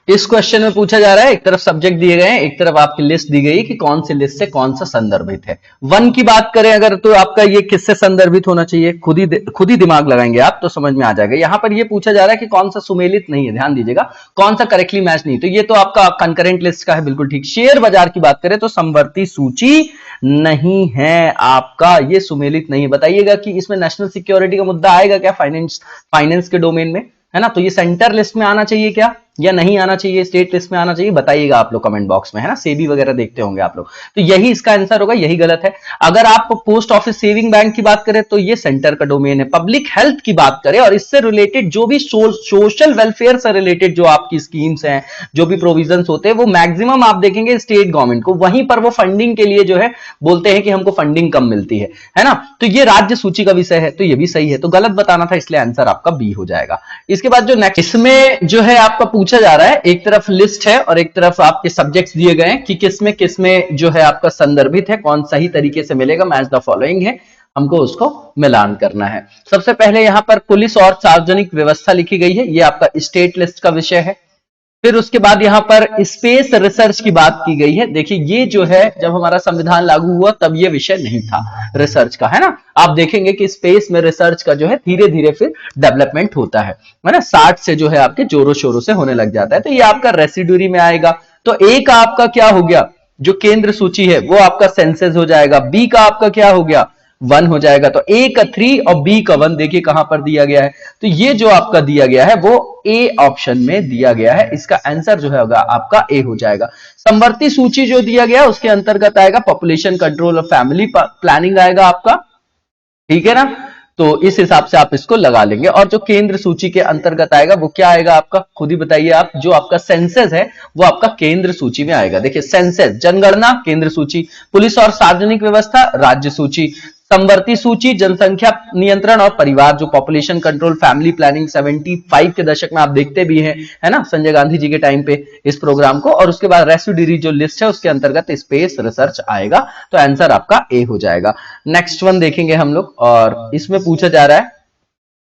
S2: इस क्वेश्चन में पूछा जा रहा है, एक तरफ सब्जेक्ट दिए गए हैं, एक तरफ आपकी लिस्ट दी गई कि कौन सी लिस्ट से कौन सा संदर्भित है। वन की बात करें अगर, तो आपका ये किससे संदर्भित होना चाहिए, खुद ही दिमाग लगाएंगे आप तो समझ में आ जाएगा। यहां पर ये पूछा जा रहा है कि कौन सा सुमेलित नहीं है, ध्यान दीजिएगा, कौन सा करेक्टली मैच नहीं, तो ये तो आपका कंकरेंट लिस्ट का है, बिल्कुल ठीक। शेयर बाजार की बात करें तो समवर्ती सूची नहीं है आपका, ये सुमेलित नहीं है। बताइएगा कि इसमें नेशनल सिक्योरिटी का मुद्दा आएगा क्या, फाइनेंस के डोमेन में, है ना, तो ये सेंटर लिस्ट में आना चाहिए क्या या नहीं आना चाहिए, स्टेट लिस्ट में आना चाहिए, बताइएगा आप लोग कमेंट बॉक्स में, है ना। सेबी वगैरह देखते होंगे आप लोग, तो यही इसका आंसर होगा, यही गलत है। अगर आप पोस्ट ऑफिस सेविंग बैंक की बात करें तो ये सेंटर का डोमेन है। पब्लिक हेल्थ की बात करें और इससे रिलेटेड जो भी सोशल वेलफेयर से रिलेटेड जो आपकी स्कीम्स हैं, जो भी प्रोविजंस होते हैं, वो मैक्सिमम आप देखेंगे स्टेट गवर्नमेंट को, वहीं पर वो फंडिंग के लिए जो है बोलते हैं कि हमको फंडिंग कम मिलती है ना। तो ये राज्य सूची का विषय है, तो ये भी सही है, तो गलत बताना था, इसलिए आंसर आपका बी हो जाएगा। इसके बाद जो नेक्स्ट, इसमें जो है आपका पूछा जा रहा है, एक तरफ लिस्ट है और एक तरफ आपके सब्जेक्ट्स दिए गए हैं कि किसमें जो है आपका संदर्भित है, कौन सही तरीके से मिलेगा, मैच द फॉलोइंग है, हमको उसको मिलान करना है। सबसे पहले यहां पर पुलिस और सार्वजनिक व्यवस्था लिखी गई है, ये आपका स्टेट लिस्ट का विषय है। फिर उसके बाद यहां पर स्पेस रिसर्च की बात की गई है। देखिए ये जो है जब हमारा संविधान लागू हुआ तब ये विषय नहीं था रिसर्च का, है ना। आप देखेंगे कि स्पेस में रिसर्च का जो है धीरे धीरे फिर डेवलपमेंट होता है ना, 60 से जो है आपके जोरों शोरों से होने लग जाता है, तो ये आपका रेसिड्यूरी में आएगा। तो ए का आपका क्या हो गया, जो केंद्र सूची है वो आपका सेंसस हो जाएगा। बी का आपका क्या हो गया, 1 हो जाएगा। तो ए का 3 और बी का 1 देखिए कहां पर दिया गया है, तो ये जो आपका दिया गया है वो ए ऑप्शन में दिया गया है, इसका आंसर जो है होगा आपका ए हो जाएगा। समवर्ती सूची जो दिया गया उसके अंतर्गत आएगा पॉपुलेशन कंट्रोल और फैमिली प्लानिंग आएगा आपका, ठीक है ना। तो इस हिसाब से आप इसको लगा लेंगे। और जो केंद्र सूची के अंतर्गत आएगा वो क्या आएगा आपका, खुद ही बताइए आप, जो आपका सेंसस है वो आपका केंद्र सूची में आएगा। देखिए सेंसस जनगणना केंद्र सूची, पुलिस और सार्वजनिक व्यवस्था राज्य सूची, समवर्ती सूची जनसंख्या नियंत्रण और परिवार जो पॉपुलेशन कंट्रोल फैमिली प्लानिंग 75 के दशक में आप देखते भी हैं, है ना, संजय गांधी जी के टाइम पे इस प्रोग्राम को। और उसके बाद रेसिड्यूरी जो लिस्ट है उसके अंतर्गत स्पेस रिसर्च आएगा, तो आंसर आपका ए हो जाएगा। नेक्स्ट वन देखेंगे हम लोग, और इसमें पूछा जा रहा है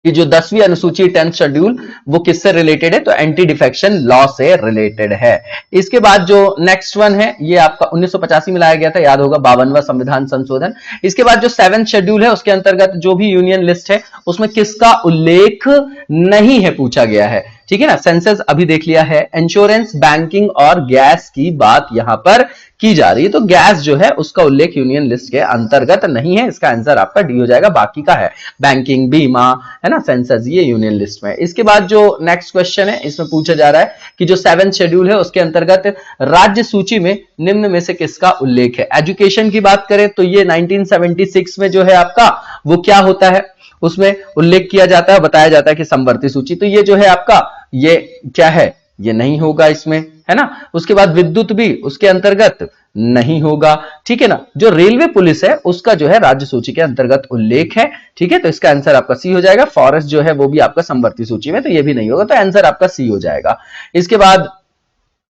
S2: कि जो 10वीं अनुसूची 10th शेड्यूल वो किससे रिलेटेड है, तो एंटी डिफेक्शन लॉ से रिलेटेड है। इसके बाद जो नेक्स्ट वन है ये आपका 1985 में लाया गया था, याद होगा, 52वां संविधान संशोधन। इसके बाद जो 7th शेड्यूल है उसके अंतर्गत जो भी यूनियन लिस्ट है उसमें किसका उल्लेख नहीं है पूछा गया है, ठीक है ना। सेंसस अभी देख लिया है, इंश्योरेंस, बैंकिंग और गैस की बात यहां पर की जा रही है, तो गैस जो है उसका उल्लेख यूनियन लिस्ट के अंतर्गत नहीं है, इसका आंसर आपका डी हो जाएगा। बाकी का है बैंकिंग, बीमा, है ना, सेंसस, ये यूनियन लिस्ट में। इसके बाद जो नेक्स्ट क्वेश्चन है इसमें पूछा जा रहा है कि जो 7th शेड्यूल है उसके अंतर्गत राज्य सूची में निम्न में से किसका उल्लेख है। एजुकेशन की बात करें तो ये 1976 में जो है आपका वो क्या होता है, उसमें उल्लेख किया जाता है, बताया जाता है कि समवर्ती सूची, तो ये जो है आपका ये क्या है, ये नहीं होगा इसमें, है ना। उसके बाद विद्युत भी उसके अंतर्गत नहीं होगा, ठीक है ना। जो रेलवे पुलिस है उसका जो है राज्य सूची के अंतर्गत उल्लेख है, ठीक है, तो इसका आंसर आपका सी हो जाएगा। फॉरेस्ट जो है वो भी आपका समवर्ती सूची में, तो ये भी नहीं होगा, तो आंसर आपका सी हो जाएगा। इसके बाद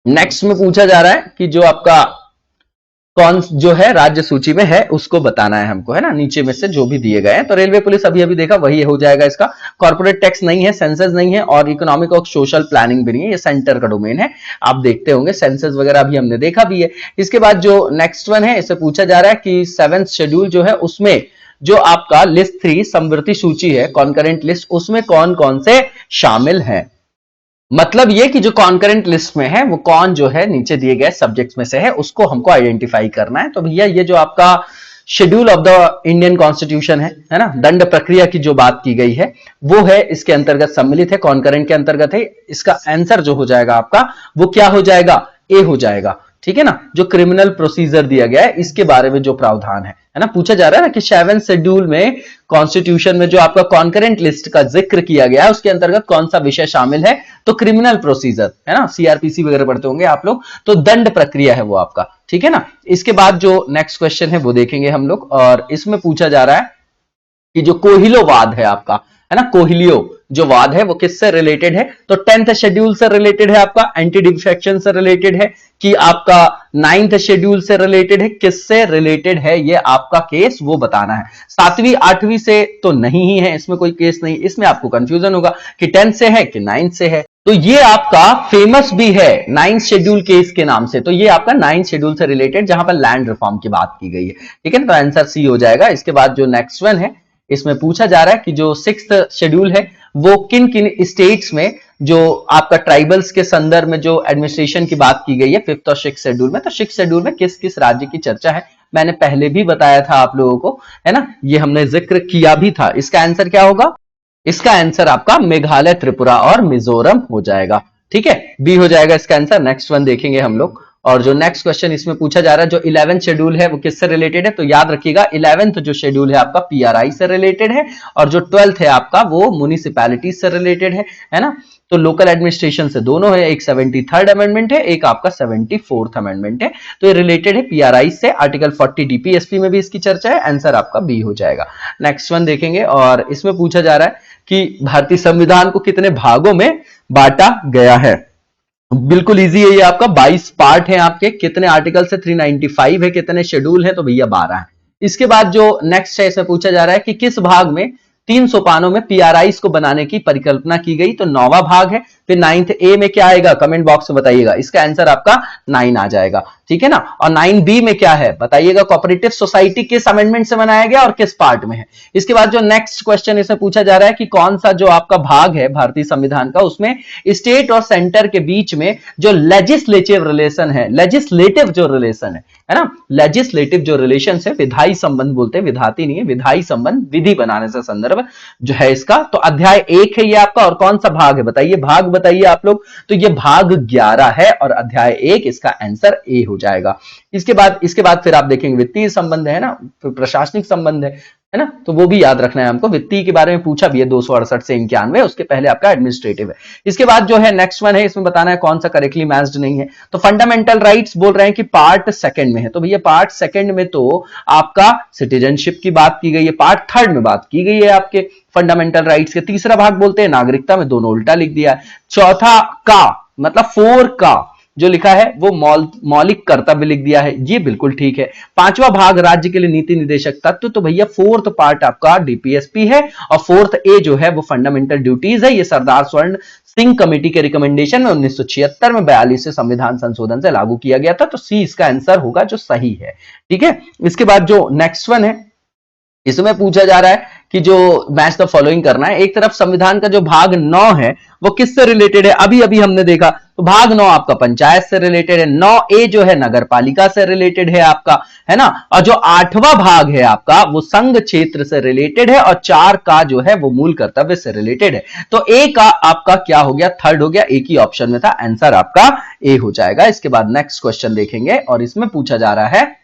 S2: नेक्स्ट में पूछा जा रहा है कि जो आपका कौन जो है राज्य सूची में है उसको बताना है हमको, है ना, नीचे में से जो भी दिए गए हैं। तो रेलवे पुलिस अभी अभी देखा वही हो जाएगा इसका। कॉर्पोरेट टैक्स नहीं है, सेंसस नहीं है, और इकोनॉमिक और सोशल प्लानिंग भी नहीं है, ये सेंटर का डोमेन है, आप देखते होंगे। सेंसस वगैरह अभी हमने देखा भी है। इसके बाद जो नेक्स्ट वन है इससे पूछा जा रहा है कि 7th शेड्यूल जो है उसमें जो आपका लिस्ट 3 समवर्ती सूची है, कॉन्करेंट लिस्ट, उसमें कौन कौन से शामिल हैं। मतलब ये कि जो कॉन्करेंट लिस्ट में है वो कौन जो है नीचे दिए गए सब्जेक्ट्स में से है, उसको हमको आइडेंटिफाई करना है। तो भैया ये जो आपका schedule of the Indian constitution है ना, दंड प्रक्रिया की जो बात की गई है वो है इसके अंतर्गत सम्मिलित है, कॉन्करेंट के अंतर्गत है। इसका आंसर जो हो जाएगा आपका वो क्या हो जाएगा, ए हो जाएगा। ठीक है ना, जो क्रिमिनल प्रोसीजर दिया गया है इसके बारे में जो प्रावधान है ना, पूछा जा रहा है ना कि 7th शेड्यूल में कॉन्स्टिट्यूशन में जो आपका कॉन्करेंट लिस्ट का जिक्र किया गया है उसके अंतर्गत कौन सा विषय शामिल है, तो क्रिमिनल प्रोसीजर है ना, सीआरपीसी वगैरह पढ़ते होंगे आप लोग, तो दंड प्रक्रिया है वो आपका। ठीक है ना, इसके बाद जो नेक्स्ट क्वेश्चन है वो देखेंगे हम लोग, और इसमें पूछा जा रहा है कि जो कोहिलोवाद है आपका, है ना, कोहिलियो जो वाद है वो किससे रिलेटेड है, तो 10th शेड्यूल से रिलेटेड है आपका, एंटी डिफेक्शन से रिलेटेड है कि आपका 9th शेड्यूल से रिलेटेड है, किससे रिलेटेड है ये आपका केस वो बताना है। 7वीं 8वीं से तो नहीं ही है, इसमें कोई केस नहीं, इसमें आपको कंफ्यूजन होगा कि 10th से है कि 9th से है। तो ये आपका फेमस भी है 9th शेड्यूल केस के नाम से, तो ये आपका 9th शेड्यूल से रिलेटेड जहां पर लैंड रिफॉर्म की बात की गई है। ठीक है, तो आंसर सी हो जाएगा। इसके बाद जो नेक्स्ट वन है इसमें पूछा जा रहा है कि जो 6th शेड्यूल है वो किन किन स्टेट्स में जो आपका ट्राइबल्स के संदर्भ में जो एडमिनिस्ट्रेशन की बात की गई है 5th और 6th शेड्यूल में, तो 6th शेड्यूल में किस किस राज्य की चर्चा है मैंने पहले भी बताया था आप लोगों को, है ना, ये हमने जिक्र किया भी था। इसका आंसर क्या होगा, इसका आंसर आपका मेघालय, त्रिपुरा और मिजोरम हो जाएगा। ठीक है, बी हो जाएगा इसका आंसर। नेक्स्ट वन देखेंगे हम लोग, और जो नेक्स्ट क्वेश्चन इसमें पूछा जा रहा है जो 11th शेड्यूल है वो किससे रिलेटेड है, तो याद रखिएगा 11th जो शेड्यूल है आपका पीआरआई से रिलेटेड है, और जो 12th है आपका वो म्युनिसिपैलिटी से रिलेटेड है ना, तो लोकल एडमिनिस्ट्रेशन से दोनों है, एक 73rd अमेंडमेंट है, एक आपका 74th अमेंडमेंट है, तो ये रिलेटेड है पीआरआई से। आर्टिकल 40 डीपीएसपी में भी इसकी चर्चा है, आंसर आपका बी हो जाएगा। नेक्स्ट वन देखेंगे, और इसमें पूछा जा रहा है कि भारतीय संविधान को कितने भागों में बांटा गया है। बिल्कुल इजी है ये आपका, 22 पार्ट है आपके, कितने आर्टिकल से 395 है, कितने शेड्यूल है, तो भैया 12 है। इसके बाद जो नेक्स्ट है इसमें पूछा जा रहा है कि किस भाग में 3 सोपानों में पीआरआईस को बनाने की परिकल्पना की गई, तो 9वां भाग है। फिर 9th ए में क्या आएगा, कमेंट बॉक्स में बताइएगा, इसका आंसर आपका 9 आ जाएगा। ठीक है ना, और 9B में क्या है बताइएगा, कोऑपरेटिव सोसाइटी किस अमेंडमेंट से बनाया गया और किस पार्ट में है। इसके बाद जो नेक्स्ट क्वेश्चन इसमें पूछा जा रहा है कि कौन सा जो आपका भाग है भारतीय संविधान का उसमें स्टेट और सेंटर के बीच में जो लेजिस्लेटिव रिलेशन है, लेजिस्लेटिव जो रिलेशन है ना, लेजिस्लेटिव जो रिलेशन है, विधायी संबंध बोलते हैं, विधाती नहीं है, विधायी संबंध, विधि बनाने से संदर्भ जो है इसका, तो अध्याय 1 है ये आपका, और कौन सा भाग है बताइए, भाग बताइए आप लोग, तो ये भाग 11 है और अध्याय 1 इसका आंसर ए हो जाएगा। इसके बाद फिर आप देखेंगे वित्तीय संबंध है ना, प्रशासनिक संबंध है ना, तो वो भी याद रखना है हमको। वित्तीय के बारे में पूछा भी है 268 से 91, उसके पहले आपका एडमिनिस्ट्रेटिव है। इसके बाद जो है नेक्स्ट वन है, इसमें बताना है कौन सा करेक्टली मैच्ड नहीं है, तो फंडामेंटल राइट्स बोल रहे हैं कि पार्ट 2 में है, तो भैया पार्ट 2 में तो आपका सिटीजनशिप की बात की गई है, पार्ट 3 में बात की गई है आपके फंडामेंटल राइट्स के। तीसरा भाग बोलते हैं नागरिकता, में दोनों उल्टा लिख दिया है। चौथा का मतलब 4 का जो लिखा है वो मौलिक कर्तव्य लिख दिया है, ये बिल्कुल ठीक है। 5वां भाग राज्य के लिए नीति निर्देशक तत्व, तो भैया 4th पार्ट आपका डीपीएसपी है, और 4th ए जो है वो फंडामेंटल ड्यूटीज है, ये सरदार स्वर्ण सिंह कमेटी के रिकमेंडेशन में 1976 में 42 संविधान संशोधन से लागू किया गया था, तो सी इसका आंसर होगा जो सही है। ठीक है, इसके बाद जो नेक्स्ट वन है इसमें पूछा जा रहा है कि जो मैच द फॉलोइंग करना है। एक तरफ संविधान का जो भाग 9 है वो किससे रिलेटेड है, अभी अभी हमने देखा, तो भाग 9 आपका पंचायत से रिलेटेड है, 9A जो है नगर पालिका से रिलेटेड है आपका, है ना, और जो 8वां भाग है आपका वो संघ क्षेत्र से रिलेटेड है, और 4 का जो है वो मूल कर्तव्य से रिलेटेड है। तो ए का आपका क्या हो गया, 3rd हो गया, एक ही ऑप्शन में था, आंसर आपका ए हो जाएगा। इसके बाद नेक्स्ट क्वेश्चन देखेंगे, और इसमें पूछा जा रहा है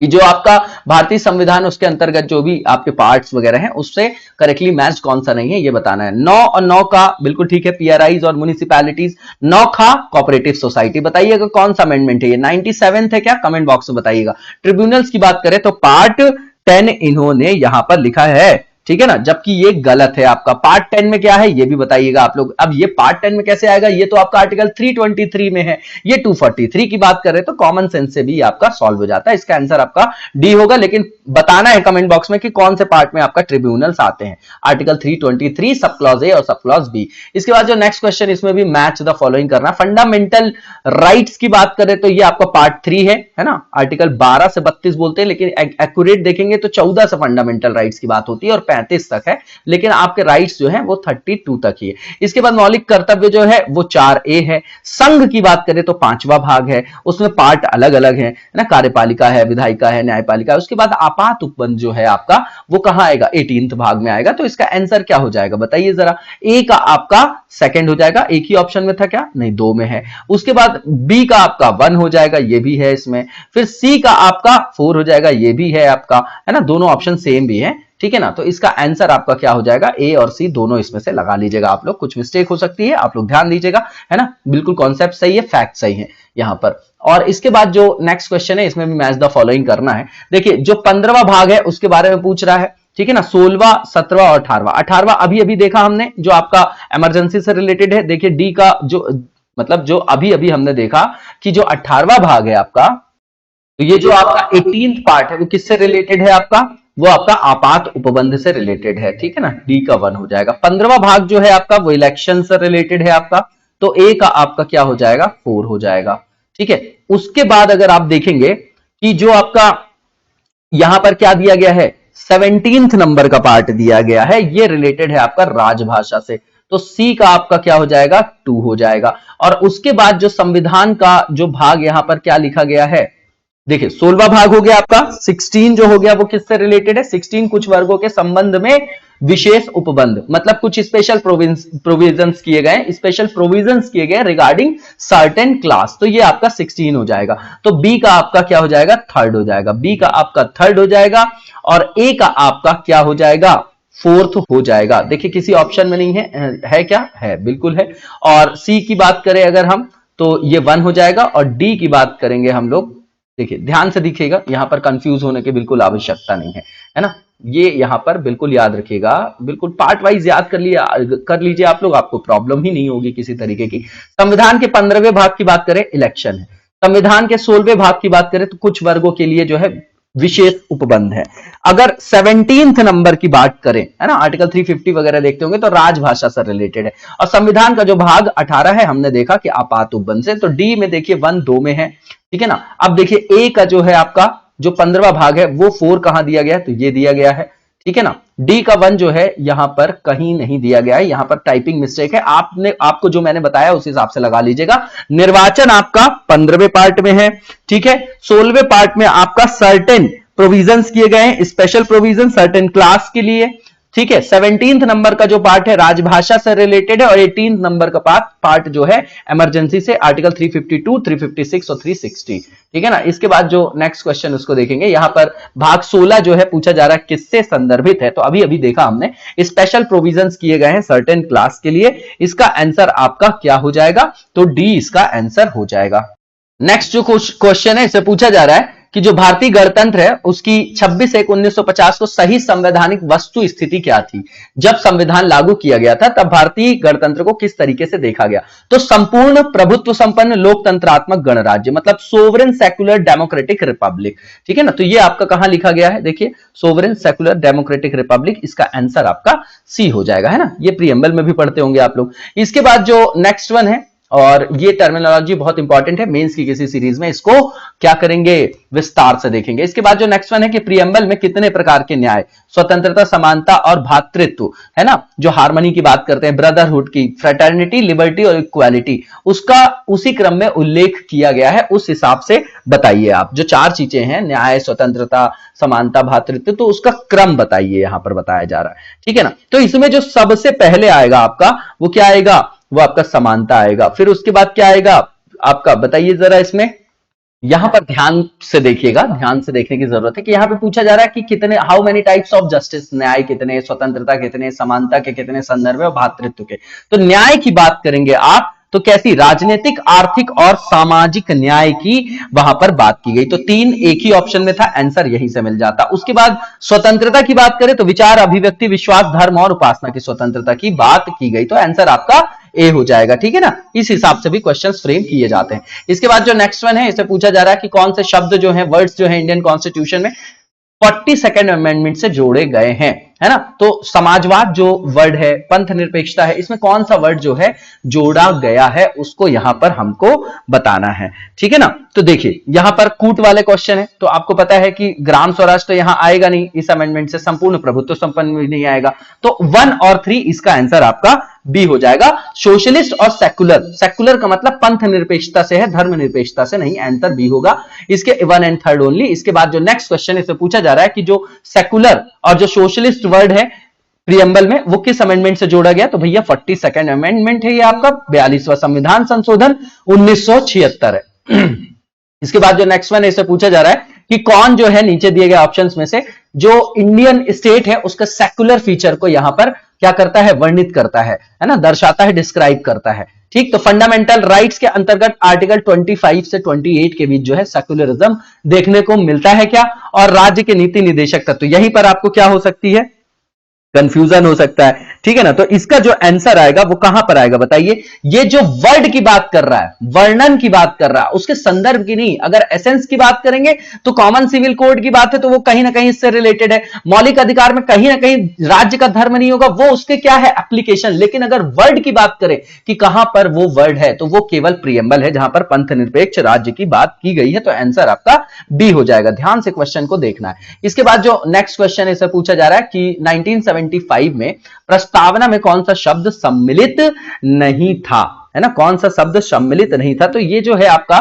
S2: कि जो आपका भारतीय संविधान उसके अंतर्गत जो भी आपके पार्ट्स वगैरह हैं उससे करेक्टली मैच कौन सा नहीं है ये बताना है। 9 और 9 का बिल्कुल ठीक है, पीआरआईज और म्युनिसिपैलिटीज। 9 का कोऑपरेटिव सोसाइटी, बताइएगा कौन सा अमेंडमेंट है ये, 97th है क्या, कमेंट बॉक्स में बताइएगा। ट्रिब्यूनल्स की बात करें तो पार्ट 10 इन्होंने यहां पर लिखा है, ठीक है ना, जबकि ये गलत है आपका। पार्ट 10 में क्या है ये भी बताइएगा आप लोग। अब ये पार्ट 10 में कैसे आएगा, ये तो आपका आर्टिकल 323 में है, ये 243 की बात कर रहे हैं, तो कॉमन सेंस से भी आपका सॉल्व हो जाता है। इसका आंसर आपका डी होगा, लेकिन बताना है कमेंट बॉक्स में कि कौन से पार्ट में आपका ट्रिब्यूनल्स आते हैं। आर्टिकल 323 सब क्लॉज ए और सब क्लॉज बी। इसके बाद जो नेक्स्ट क्वेश्चन इसमें भी मैच द फॉलोइंग करना। फंडामेंटल राइट्स की बात करें तो ये आपका पार्ट 3 है ना, आर्टिकल 12 से 32 बोलते हैं, लेकिन एक्यूरेट देखेंगे तो 14 से फंडामेंटल राइट्स की बात होती है, और 35 तक है, लेकिन आपके राइट्स जो है वो 32 तक ही है। इसके बाद मौलिक कर्तव्य जो है वो 4A है। संघ की बात करें तो 5वां भाग है, उसमें पार्ट अलग अलग है ना, कार्यपालिका है, विधायिका है, न्यायपालिका है। उसके बाद आपात उपबंध जो है आपका वो कहां आएगा, 18th भाग में आएगा। तो इसका आंसर क्या हो जाएगा बताइए जरा। ए का आपका सेकंड हो जाएगा, एक ही ऑप्शन में था क्या, नहीं 2 में है। उसके बाद बी का आपका 1 हो जाएगा, ये भी है इसमें। फिर सी का आपका 4 हो जाएगा, ये भी है आपका, है ना, दोनों ऑप्शन सेम भी है, ठीक है ना। तो इसका आंसर आपका क्या हो जाएगा, ए और सी दोनों इसमें से लगा लीजिएगा आप लोग। कुछ मिस्टेक हो सकती है, आप लोग ध्यान दीजिएगा, है ना। बिल्कुल कॉन्सेप्ट सही है, फैक्ट सही है यहां पर। और इसके बाद जो नेक्स्ट क्वेश्चन है इसमें भी मैच द फॉलोइंग करना है। देखिए जो 15वां भाग है उसके बारे में पूछ रहा है, ठीक है ना। 16वां, 17वां और 18वां। 18वां अभी अभी देखा हमने, जो आपका इमरजेंसी से रिलेटेड है। देखिए डी का जो मतलब जो अभी अभी हमने देखा कि जो 18वां भाग है आपका, तो ये जो आपका 18th पार्ट है वो किससे रिलेटेड है आपका, वो आपका आपात उपबंध से रिलेटेड है, ठीक है ना। डी का 1 हो जाएगा। 15वां भाग जो है आपका वो इलेक्शन से रिलेटेड है आपका, तो ए का आपका क्या हो जाएगा, 4 हो जाएगा, ठीक है। उसके बाद अगर आप देखेंगे कि जो आपका यहां पर क्या दिया गया है, 17th नंबर का पार्ट दिया गया है, ये रिलेटेड है आपका राजभाषा से, तो सी का आपका क्या हो जाएगा, 2 हो जाएगा। और उसके बाद जो संविधान का जो भाग यहां पर क्या लिखा गया है, देखिए 16वां भाग हो गया आपका। 16 जो हो गया वो किससे रिलेटेड है, 16 कुछ वर्गों के संबंध में विशेष उपबंध, मतलब कुछ स्पेशल प्रोविजंस किए गए, स्पेशल प्रोविजंस किए गए रिगार्डिंग सर्टेन क्लास, तो ये आपका 16 हो जाएगा। तो बी का आपका क्या हो जाएगा, 3rd हो जाएगा। बी का आपका 3rd हो जाएगा और ए का आपका क्या हो जाएगा, 4th हो जाएगा। देखिए किसी ऑप्शन में नहीं है क्या, है बिल्कुल है। और सी की बात करें अगर हम, तो ये 1 हो जाएगा। और डी की बात करेंगे हम लोग, देखिए ध्यान से दिखेगा, यहां पर कंफ्यूज होने की बिल्कुल आवश्यकता नहीं है ना। ये यहां पर बिल्कुल याद रखिएगा, बिल्कुल पार्ट वाइज याद कर लीजिए आप लोग, आपको प्रॉब्लम ही नहीं होगी किसी तरीके की। संविधान के 15वें भाग की बात करें, इलेक्शन है। संविधान के 16वें भाग की बात करें तो कुछ वर्गों के लिए जो है विशेष उपबंध है। अगर 17th नंबर की बात करें, है ना, आर्टिकल 350 वगैरह देखते होंगे तो राजभाषा से रिलेटेड है। और संविधान का जो भाग 18 है हमने देखा कि आपात उपबंध से, तो डी में देखिए 1, 2 में है, ठीक है ना। अब देखिए ए का जो है आपका जो 15वां भाग है वो 4 कहां दिया गया है, तो ये दिया गया है, ठीक है ना। डी का 1 जो है यहां पर कहीं नहीं दिया गया है, यहां पर टाइपिंग मिस्टेक है। आपको जो मैंने बताया उस हिसाब से लगा लीजिएगा। निर्वाचन आपका 15वें पार्ट में है, ठीक है। 16वें पार्ट में आपका सर्टेन प्रोविजंस किए गए हैं, स्पेशल प्रोविजन सर्टेन क्लास के लिए, ठीक है। 17th नंबर का जो पार्ट है राजभाषा से रिलेटेड है और 18th नंबर का पार्ट जो है इमरजेंसी से, आर्टिकल 352, 356 और 360, ठीक है ना। इसके बाद जो नेक्स्ट क्वेश्चन उसको देखेंगे, यहां पर भाग 16 जो है पूछा जा रहा है किससे संदर्भित है, तो अभी अभी देखा हमने, स्पेशल प्रोविजंस किए गए हैं सर्टेन क्लास के लिए। इसका आंसर आपका क्या हो जाएगा, तो डी इसका आंसर हो जाएगा। नेक्स्ट जो क्वेश्चन है इसे पूछा जा रहा है कि जो भारतीय गणतंत्र है उसकी 26/1/1950 को सही संवैधानिक वस्तु स्थिति क्या थी। जब संविधान लागू किया गया था तब भारतीय गणतंत्र को किस तरीके से देखा गया, तो संपूर्ण प्रभुत्व संपन्न लोकतंत्रात्मक गणराज्य, मतलब सोवरेन सेक्युलर डेमोक्रेटिक रिपब्लिक, ठीक है ना। तो ये आपका कहां लिखा गया है, देखिए सोवरेन सेक्युलर डेमोक्रेटिक रिपब्लिक, इसका आंसर आपका सी हो जाएगा, है ना। ये प्रीएम्बल में भी पढ़ते होंगे आप लोग। इसके बाद जो नेक्स्ट वन है, और ये टर्मिनोलॉजी बहुत इंपॉर्टेंट है मेंस की किसी सीरीज में, इसको क्या करेंगे, विस्तार से देखेंगे। इसके बाद जो नेक्स्ट वन है कि प्रीएम्बल में कितने प्रकार के न्याय, स्वतंत्रता, समानता और भातृत्व, है ना, जो हार्मनी की बात करते हैं, ब्रदरहुड की, फ्रेटर्निटी, लिबर्टी और इक्वालिटी, उसका उसी क्रम में उल्लेख किया गया है, उस हिसाब से बताइए आप। जो 4 चीजें हैं, न्याय, स्वतंत्रता, समानता, भातृत्व, तो उसका क्रम बताइए, यहां पर बताया जा रहा है, ठीक है ना। तो इसमें जो सबसे पहले आएगा आपका वो क्या आएगा, वो आपका समानता आएगा। फिर उसके बाद क्या आएगा आपका, बताइए जरा इसमें, यहां पर ध्यान से देखिएगा, ध्यान से देखने की जरूरत है कि यहां पे पूछा जा रहा है कि कितने, how many types of justice, न्याय कितने, स्वतंत्रता कितने, समानता के कितने संदर्भ और भातृत्व के। तो न्याय की बात करेंगे आप तो कैसी, राजनीतिक, आर्थिक और सामाजिक न्याय की वहां पर बात की गई। तो 3 एक ही ऑप्शन में था, आंसर यहीं से मिल जाता। उसके बाद स्वतंत्रता की बात करें तो विचार, अभिव्यक्ति, विश्वास, धर्म और उपासना की स्वतंत्रता की बात की गई, तो आंसर आपका ए हो जाएगा, ठीक है ना। इस हिसाब से भी क्वेश्चंस फ्रेम किए जाते हैं। इसके बाद जो नेक्स्ट वन है, इसे पूछा जा रहा है कि कौन से शब्द जो है, वर्ड्स जो है इंडियन कॉन्स्टिट्यूशन में 42nd अमेंडमेंट से जोड़े गए हैं। है ना। तो समाजवाद जो वर्ड है, पंथ निरपेक्षता है, इसमें कौन सा वर्ड जो है जोड़ा गया है उसको यहां पर हमको बताना है, ठीक है ना। तो देखिए यहां पर कूट वाले क्वेश्चन है, तो आपको पता है कि ग्राम स्वराज तो यहां आएगा नहीं इस अमेंडमेंट से, संपूर्ण प्रभुत्व संपन्न भी नहीं आएगा, तो 1 और 3 इसका आंसर आपका बी हो जाएगा। सोशलिस्ट और सेकुलर, सेकुलर का मतलब पंथ निरपेक्षता से है, धर्म निरपेक्षता से नहीं, आंसर बी होगा इसके 1 एंड 3 ओनली। इसके बाद जो नेक्स्ट क्वेश्चन इसमें पूछा जा रहा है कि जो सेकुलर और जो सोशलिस्ट वर्ड है प्रियम्बल में वो किस अमेंडमेंट से जोड़ा गया, तो भैया 42nd अमेंडमेंट है ये आपका, 42वां संविधान संशोधन 1976 है। इसके बाद जो नेक्स्ट वन इसे पूछा जा रहा है कि कौन जो है नीचे दिए गए ऑप्शंस में से जो इंडियन स्टेट है उसका सेकुलर फीचर को यहां पर क्या करता है, वर्णित करता है ना, दर्शाता है, डिस्क्राइब करता है, ठीक। तो फंडामेंटल राइट्स के अंतर्गत आर्टिकल 25 से 28 के बीच जो है सेकुलरिज्म देखने को मिलता है क्या, और राज्य के नीति निदेशक तत्व, यहीं पर आपको क्या हो सकती है, कंफ्यूजन हो सकता है, ठीक है ना। तो इसका जो आंसर आएगा वो कहां पर आएगा बताइए, ये जो वर्ड की बात कर रहा है, वर्णन की बात कर रहा है, उसके संदर्भ की नहीं। अगर एसेंस की बात करेंगे तो कॉमन सिविल कोड की बात है, तो वो कहीं ना कहीं इससे रिलेटेड है। मौलिक अधिकार में कहीं ना कहीं राज्य का धर्म नहीं होगा, वो उसके क्या है, एप्लीकेशन। लेकिन अगर वर्ड की बात करें कि कहां पर वो वर्ड है, तो वो केवल प्रियम्बल है जहां पर पंथ निरपेक्ष राज्य की बात की गई है, तो आंसर आपका बी हो जाएगा। ध्यान से क्वेश्चन को देखना है। इसके बाद जो नेक्स्ट क्वेश्चन इसे पूछा जा रहा है कि 1975 में प्रस्तावना में कौन सा शब्द सम्मिलित नहीं था, है ना, कौन सा शब्द सम्मिलित नहीं था, तो ये जो है आपका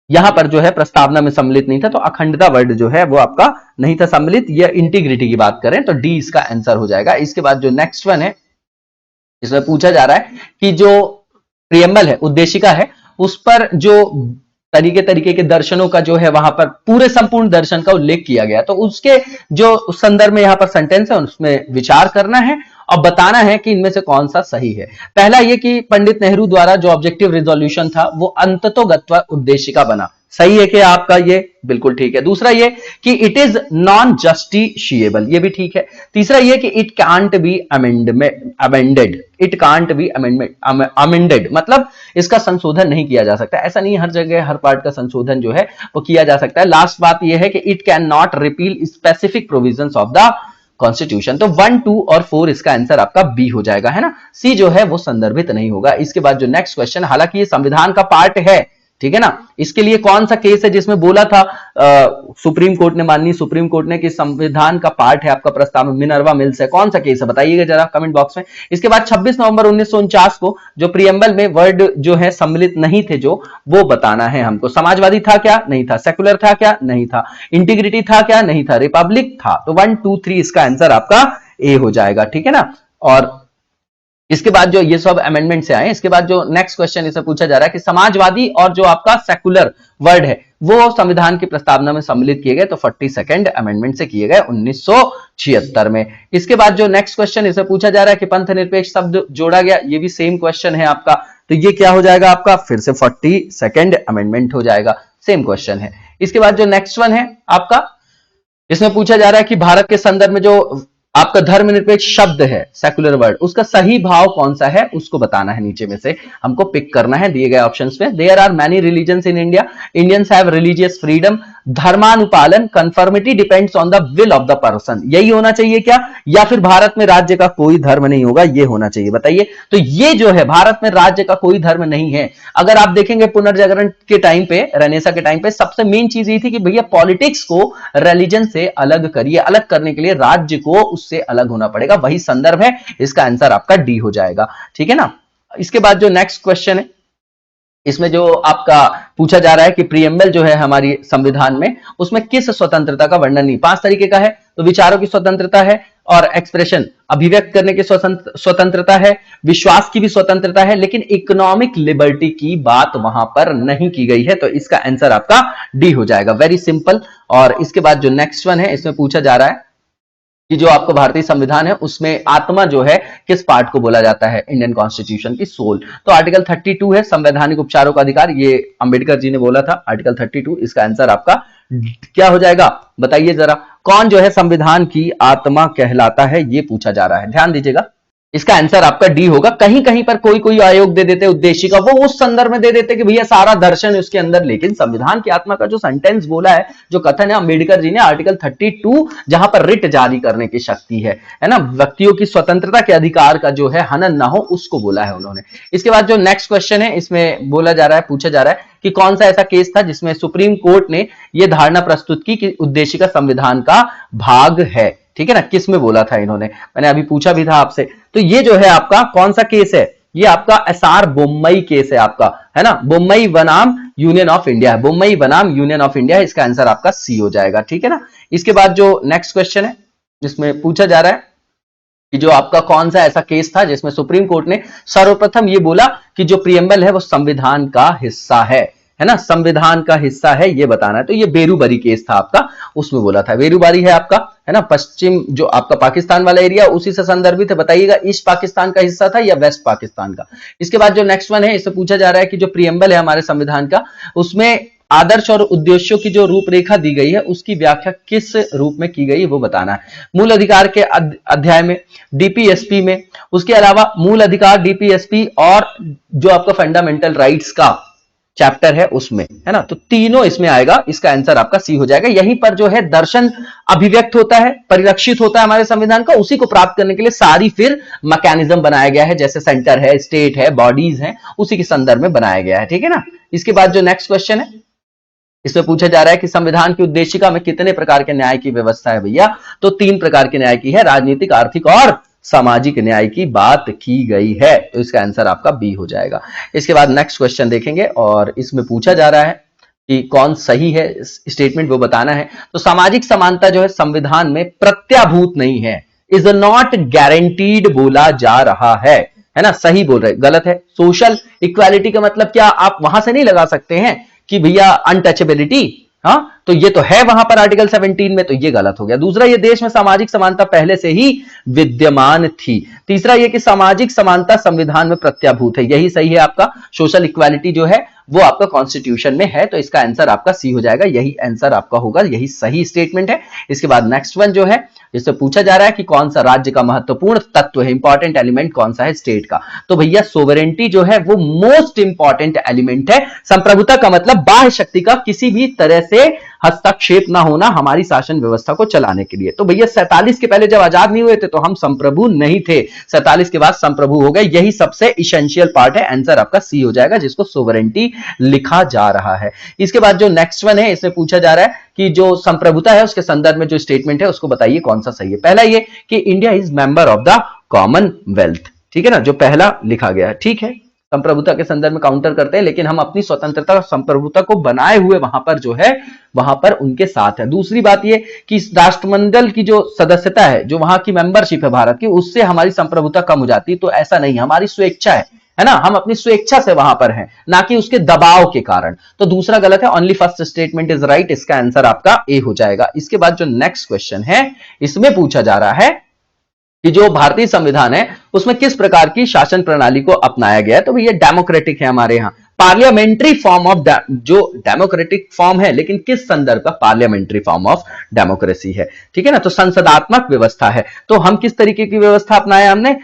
S2: यहां पर जो है प्रस्तावना में सम्मिलित नहीं था, तो अखंडता वर्ड जो है वो आपका नहीं था सम्मिलित। या इंटीग्रिटी की बात करें तो डी इसका आंसर हो जाएगा। इसके बाद जो नेक्स्ट वन है इसमें पूछा जा रहा है कि जो प्रियम्बल है, उद्देशिका है, उस पर जो तरीके के दर्शनों का जो है वहां पर पूरे संपूर्ण दर्शन का उल्लेख किया गया, तो उसके जो उस संदर्भ में यहां पर सेंटेंस है उसमें विचार करना है और बताना है कि इनमें से कौन सा सही है। पहला ये कि पंडित नेहरू द्वारा जो ऑब्जेक्टिव रिजोल्यूशन था वो अंततोगत्वा उद्देशिका बना, सही है क्या आपका, ये बिल्कुल ठीक है। दूसरा ये कि इट इज नॉन जस्टिशिएबल, ये भी ठीक है। तीसरा ये कि it can't be amended, it can't be amended मतलब इसका संशोधन नहीं किया जा सकता। ऐसा नहीं हर जगह हर पार्ट का संशोधन जो है वो किया जा सकता है। लास्ट बात यह है कि it can not repeal specific provisions of the constitution. तो 1, 2 और 4 इसका आंसर आपका बी हो जाएगा, है ना। सी जो है वो संदर्भित नहीं होगा। इसके बाद जो नेक्स्ट क्वेश्चन, हालांकि ये संविधान का पार्ट है, ठीक है ना, इसके लिए कौन सा केस है जिसमें बोला था सुप्रीम कोर्ट ने, माननीय सुप्रीम कोर्ट ने कि संविधान का पार्ट है आपका प्रस्ताव, मिनर्वा मिल्स है, कौन सा केस है बताइएगा जरा कमेंट बॉक्स में। इसके बाद 26 नवंबर 1949 को जो प्रियम्बल में वर्ड जो है सम्मिलित नहीं थे, जो वो बताना है हमको। समाजवादी था क्या, नहीं था। सेकुलर था क्या, नहीं था। इंटीग्रिटी था क्या, नहीं था। रिपब्लिक था। तो 1, 2, 3 इसका आंसर आपका ए हो जाएगा, ठीक है ना। और इसके बाद जो ये सब अमेंडमेंट से आए, इसके बाद जो नेक्स्ट क्वेश्चन इसे पूछा जा रहा है कि समाजवादी और जो आपका सेकुलर वर्ड है वो संविधान की प्रस्तावना में सम्मिलित किए गए, तो 42nd अमेंडमेंट से किए गए 1976 में। इसके बाद जो नेक्स्ट क्वेश्चन इसे पूछा जा रहा है कि पंथ निरपेक्ष शब्द जोड़ा गया, ये भी सेम क्वेश्चन है आपका, तो ये क्या हो जाएगा आपका, फिर से 42nd अमेंडमेंट हो जाएगा, सेम क्वेश्चन है। इसके बाद जो नेक्स्ट वन है आपका, इसमें पूछा जा रहा है कि भारत के संदर्भ में जो आपका धर्मनिरपेक्ष शब्द है, सेकुलर वर्ड, उसका सही भाव कौन सा है उसको बताना है, नीचे में से हमको पिक करना है दिए गए ऑप्शंस में। There are many religions in India, Indians have religious freedom, धर्मानुपालन, conformity depends on the will of the person, यही होना चाहिए क्या, या फिर भारत में राज्य का कोई धर्म नहीं होगा, ये होना चाहिए, बताइए। तो ये जो है भारत में राज्य का कोई धर्म नहीं है। अगर आप देखेंगे पुनर्जागरण के टाइम पे, रेनेसा के टाइम पे, सबसे मेन चीज ये थी कि भैया पॉलिटिक्स को रिलीजन से अलग करिए, अलग करने के लिए राज्य को उससे अलग होना पड़ेगा, वही संदर्भ है। इसका आंसर आपका डी हो जाएगा, ठीक है ना। इसके बाद जो नेक्स्ट क्वेश्चन है, इसमें जो आपका पूछा जा रहा है कि प्रियम्बल जो है हमारी संविधान में, उसमें किस स्वतंत्रता का वर्णन नहीं। 5 तरीके का है, तो विचारों की स्वतंत्रता है, और एक्सप्रेशन अभिव्यक्त करने की स्वतंत्रता है, विश्वास की भी स्वतंत्रता है, लेकिन इकोनॉमिक लिबर्टी की बात वहां पर नहीं की गई है, तो इसका आंसर आपका डी हो जाएगा, वेरी सिंपल। और इसके बाद जो नेक्स्ट वन है, इसमें पूछा जा रहा है कि जो आपको भारतीय संविधान है उसमें आत्मा जो है किस पार्ट को बोला जाता है, इंडियन कॉन्स्टिट्यूशन की सोल। तो आर्टिकल 32 है संवैधानिक उपचारों का अधिकार, ये अंबेडकर जी ने बोला था, आर्टिकल 32। इसका आंसर आपका क्या हो जाएगा बताइए जरा, कौन जो है संविधान की आत्मा कहलाता है, ये पूछा जा रहा है, ध्यान दीजिएगा। इसका आंसर आपका डी होगा। कहीं कहीं पर कोई कोई आयोग दे देते उद्देशिका, वो उस संदर्भ में दे देते कि भैया सारा दर्शन है उसके अंदर, लेकिन संविधान की आत्मा का जो सेंटेंस बोला है, जो कथन है अंबेडकर जी ने आर्टिकल 32, जहां पर रिट जारी करने की शक्ति है ना, व्यक्तियों की स्वतंत्रता के अधिकार का जो है हनन ना हो, उसको बोला है उन्होंने। इसके बाद जो नेक्स्ट क्वेश्चन है, इसमें बोला जा रहा है, पूछा जा रहा है कि कौन सा ऐसा केस था जिसमें सुप्रीम कोर्ट ने यह धारणा प्रस्तुत की कि उद्देशिका संविधान का भाग है। ठीक है ना, किस में बोला था इन्होंने, मैंने अभी पूछा भी था आपसे। तो ये जो है आपका कौन सा केस है, ये आपका एसआर बोम्मई केस है आपका, है ना, बोम्मई बनाम यूनियन ऑफ इंडिया है, बोम्मई बनाम यूनियन ऑफ इंडिया है, इसका आंसर आपका सी हो जाएगा। ठीक है ना। इसके बाद जो नेक्स्ट क्वेश्चन है जिसमें पूछा जा रहा है कि जो आपका कौन सा ऐसा केस था जिसमें सुप्रीम कोर्ट ने सर्वप्रथम ये बोला कि जो प्रियम्बल है वो संविधान का हिस्सा है ना, संविधान का हिस्सा है, ये बताना है। तो ये बेरूबरी केस था आपका, उसमें बोला था, बेरूबरी है आपका, है ना, पश्चिम जो आपका पाकिस्तान वाला एरिया उसी से संदर्भित है। बताइएगा ईस्ट पाकिस्तान का हिस्सा था या वेस्ट पाकिस्तान का। इसके बाद जो नेक्स्ट वन है, इससे पूछा जा रहा है कि जो प्रियम्बल है हमारे संविधान का, उसमें आदर्श और उद्देश्यों की जो रूपरेखा दी गई है उसकी व्याख्या किस रूप में की गई है वो बताना है। मूल अधिकार के अध्याय में, डीपीएसपी में, उसके अलावा मूल अधिकार, डीपीएसपी और जो आपका फंडामेंटल राइट्स का चैप्टर है उसमें, है ना, तो तीनों इसमें आएगा, इसका आंसर आपका सी हो जाएगा। यहीं पर जो है दर्शन अभिव्यक्त होता है, परिलक्षित होता है हमारे संविधान का, उसी को प्राप्त करने के लिए सारी फिर मैकेनिज्म बनाया गया है, जैसे सेंटर है, स्टेट है, बॉडीज हैं, उसी के संदर्भ में बनाया गया है। ठीक है ना। इसके बाद जो नेक्स्ट क्वेश्चन है, इसमें पूछा जा रहा है कि संविधान की उद्देशिका में कितने प्रकार के न्याय की व्यवस्था है भैया, तो 3 प्रकार के न्याय की है, राजनीतिक, आर्थिक और सामाजिक न्याय की बात की गई है, तो इसका आंसर आपका बी हो जाएगा। इसके बाद नेक्स्ट क्वेश्चन देखेंगे और इसमें पूछा जा रहा है कि कौन सही है स्टेटमेंट वो बताना है। तो सामाजिक समानता जो है संविधान में प्रत्याभूत नहीं है, इज नॉट गारंटीड बोला जा रहा है ना, सही बोल रहे, गलत है। सोशल इक्वालिटी का मतलब क्या, आप वहां से नहीं लगा सकते हैं कि भैया अनटचेबिलिटी, हाँ, तो ये तो है वहां पर आर्टिकल 17 में, तो ये गलत हो गया। दूसरा, ये देश में सामाजिक समानता पहले से ही विद्यमान थी। तीसरा, ये कि सामाजिक समानता संविधान में प्रत्याभूत है, यही सही है आपका। सोशल इक्वालिटी जो है वो आपका कॉन्स्टिट्यूशन में है, तो इसका आंसर आपका सी हो जाएगा, यही आंसर आपका होगा, यही सही स्टेटमेंट है। इसके बाद नेक्स्ट वन जो है, जिससे पूछा जा रहा है कि कौन सा राज्य का महत्वपूर्ण तत्व है, इंपॉर्टेंट एलिमेंट कौन सा है स्टेट का, तो भैया सोवरेंटी जो है वो मोस्ट इंपॉर्टेंट एलिमेंट है। संप्रभुता का मतलब बाह्य शक्ति का किसी भी तरह से हस्तक्षेप ना होना हमारी शासन व्यवस्था को चलाने के लिए। तो भैया 47 के पहले जब आजाद नहीं हुए थे तो हम संप्रभु नहीं थे, 47 के बाद संप्रभु हो गए, यही सबसे इसेंशियल पार्ट है, आंसर आपका सी हो जाएगा, जिसको सोवरेंटी लिखा जा रहा है। इसके बाद जो नेक्स्ट वन है, इसमें पूछा जा रहा है कि जो संप्रभुता है उसके संदर्भ में जो स्टेटमेंट है उसको बताइए कौन सा सही है। पहला ये कि India is member of the Commonwealth, ठीक है ना, जो पहला लिखा गया है, ठीक है, संप्रभुता के संदर्भ में काउंटर करते हैं, लेकिन हम अपनी स्वतंत्रता और संप्रभुता को बनाए हुए वहां पर जो है वहां पर उनके साथ है। दूसरी बात यह कि राष्ट्रमंडल की जो सदस्यता है, जो वहां की मेंबरशिप है भारत की, उससे हमारी संप्रभुता कम हो जाती है, तो ऐसा नहीं, हमारी स्वेच्छा है ना, हम अपनी स्वेच्छा से वहां पर हैं, ना कि उसके दबाव के कारण। तो दूसरा गलत है, only first statement is right, इसका आंसर आपका ए हो जाएगा। इसके बाद जो नेक्स्ट क्वेश्चन है, इसमें पूछा जा रहा है कि जो भारतीय संविधान है उसमें किस प्रकार की शासन प्रणाली को अपनाया गया है, तो ये डेमोक्रेटिक है हमारे यहां, पार्लियामेंट्री फॉर्म ऑफ जो डेमोक्रेटिक फॉर्म है, लेकिन किस संदर्भ का, पार्लियामेंट्री फॉर्म ऑफ डेमोक्रेसी है, ठीक है ना, तो संसदात्मक व्यवस्था है। तो हम किस तरीके की व्यवस्था अपनाया हमने,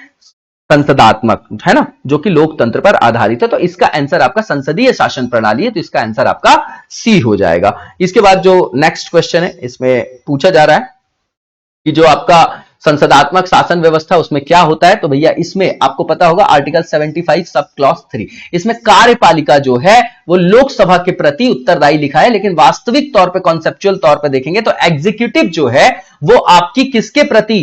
S2: संसदात्मक, है ना, जो कि लोकतंत्र पर आधारित है, तो इसका आंसर आपका संसदीय शासन प्रणाली है, तो इसका आंसर आपका सी हो जाएगा। इसके बाद जो नेक्स्ट क्वेश्चन है, इसमें पूछा जा रहा है कि जो आपका संसदात्मक शासन व्यवस्था उसमें क्या होता है, तो भैया इसमें आपको पता होगा आर्टिकल 75 सब क्लॉज 3, इसमें कार्यपालिका जो है वो लोकसभा के प्रति उत्तरदायी लिखा है, लेकिन वास्तविक तौर पे, कॉन्सेप्चुअल तौर पे देखेंगे तो एग्जीक्यूटिव जो है वो आपकी किसके प्रति,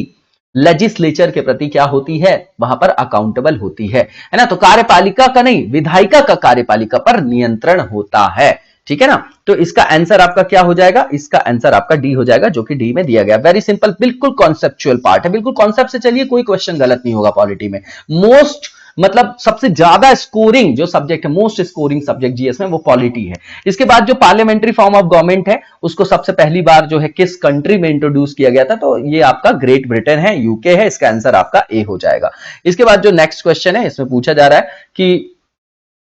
S2: लेजिस्लेचर के प्रति क्या होती है, वहां पर अकाउंटेबल होती है ना, तो कार्यपालिका का नहीं, विधायिका का कार्यपालिका पर नियंत्रण होता है, ठीक है ना। तो इसका आंसर आपका क्या हो जाएगा, इसका आंसर आपका डी हो जाएगा, जो कि डी में दिया गया। वेरी सिंपल, बिल्कुल कॉन्सेप्चुअल पार्ट है, बिल्कुल कॉन्सेप्ट से चलिए, कोई क्वेश्चन गलत नहीं होगा पॉलिटी में। मोस्ट मतलब सबसे ज्यादा स्कोरिंग जो सब्जेक्ट है, मोस्ट स्कोरिंग सब्जेक्ट जीएस में, वो पॉलिटी है। इसके बाद जो पार्लियामेंट्री फॉर्म ऑफ गवर्नमेंट है उसको सबसे पहली बार जो है किस कंट्री में इंट्रोड्यूस किया गया था, तो ये आपका ग्रेट ब्रिटेन है, यूके है, इसका आंसर आपका ए हो जाएगा। इसके बाद जो नेक्स्ट क्वेश्चन है, इसमें पूछा जा रहा है कि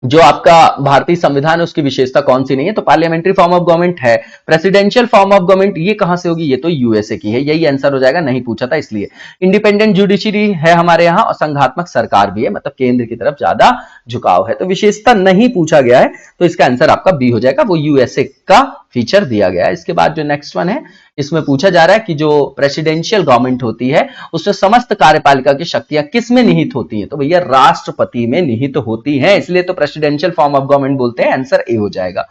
S2: जो आपका भारतीय संविधान है उसकी विशेषता कौन सी नहीं है? तो पार्लियामेंट्री फॉर्म ऑफ गवर्नमेंट है। प्रेसिडेंशियल फॉर्म ऑफ गवर्नमेंट ये कहां से होगी? ये तो यूएसए की है, यही आंसर हो जाएगा, नहीं पूछा था इसलिए। इंडिपेंडेंट जुडिशरी है हमारे यहां और संघात्मक सरकार भी है, मतलब केंद्र की तरफ ज्यादा झुकाव है। तो विशेषता नहीं पूछा गया है, तो इसका आंसर आपका बी हो जाएगा, वो यूएसए का फीचर दिया गया है। इसके बाद जो नेक्स्ट वन है इसमें पूछा जा रहा है कि जो प्रेसिडेंशियल गवर्नमेंट होती है उसमें समस्त कार्यपालिका की शक्तियां किस में निहित होती हैं? तो भैया राष्ट्रपति में निहित होती हैं, इसलिए तो प्रेसिडेंशियल फॉर्म ऑफ गवर्नमेंट बोलते हैं, आंसर ए हो जाएगा।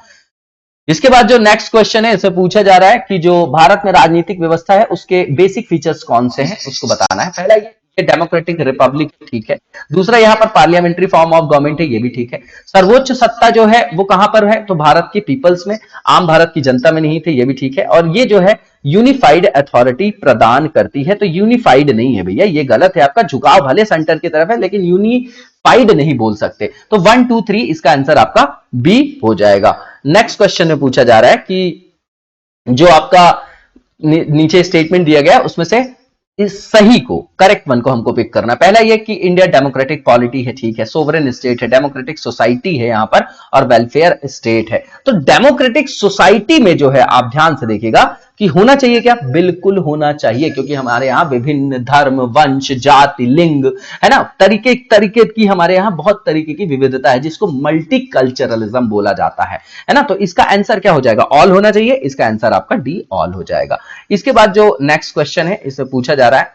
S2: इसके बाद जो नेक्स्ट क्वेश्चन है इसमें पूछा जा रहा है कि जो भारत में राजनीतिक व्यवस्था है उसके बेसिक फीचर्स कौन से हैं उसको बताना है। पहला ये डेमोक्रेटिक रिपब्लिक, ठीक है। दूसरा यहाँ पर पार्लियामेंट्री फॉर्म ऑफ गवर्नमेंट है, ये भी ठीक है। सर्वोच्च सत्ता जो है वो कहां पर है? तो भारत की पीपल्स में, आम भारत की जनता में नहीं थे, ये भी ठीक है। और ये जो है यूनिफाइड अथॉरिटी प्रदान करती है, तो यूनिफाइड नहीं है भैया, ये गलत है आपका। झुकाव भले सेंटर की तरफ है लेकिन यूनिफाइड नहीं बोल सकते। तो 1 2 3 इसका आंसर आपका बी हो जाएगा। नेक्स्ट क्वेश्चन में पूछा जा रहा है कि जो आपका नीचे स्टेटमेंट दिया गया उसमें से इस सही को, करेक्ट वन को हमको पिक करना। पहला ये कि इंडिया डेमोक्रेटिक पॉलिटी है, ठीक है, सोवरेन स्टेट है, डेमोक्रेटिक सोसाइटी है यहां पर, और वेलफेयर स्टेट है। तो डेमोक्रेटिक सोसाइटी में जो है आप ध्यान से देखिएगा कि होना चाहिए क्या? बिल्कुल होना चाहिए, क्योंकि हमारे यहां विभिन्न धर्म, वंश, जाति, लिंग, है ना, तरीके तरीके की हमारे यहां बहुत तरीके की विविधता है जिसको मल्टीकल्चरलिज्म बोला जाता है ना। तो इसका आंसर क्या हो जाएगा? ऑल होना चाहिए, इसका आंसर आपका डी ऑल हो जाएगा। इसके बाद जो नेक्स्ट क्वेश्चन है इससे पूछा जा रहा है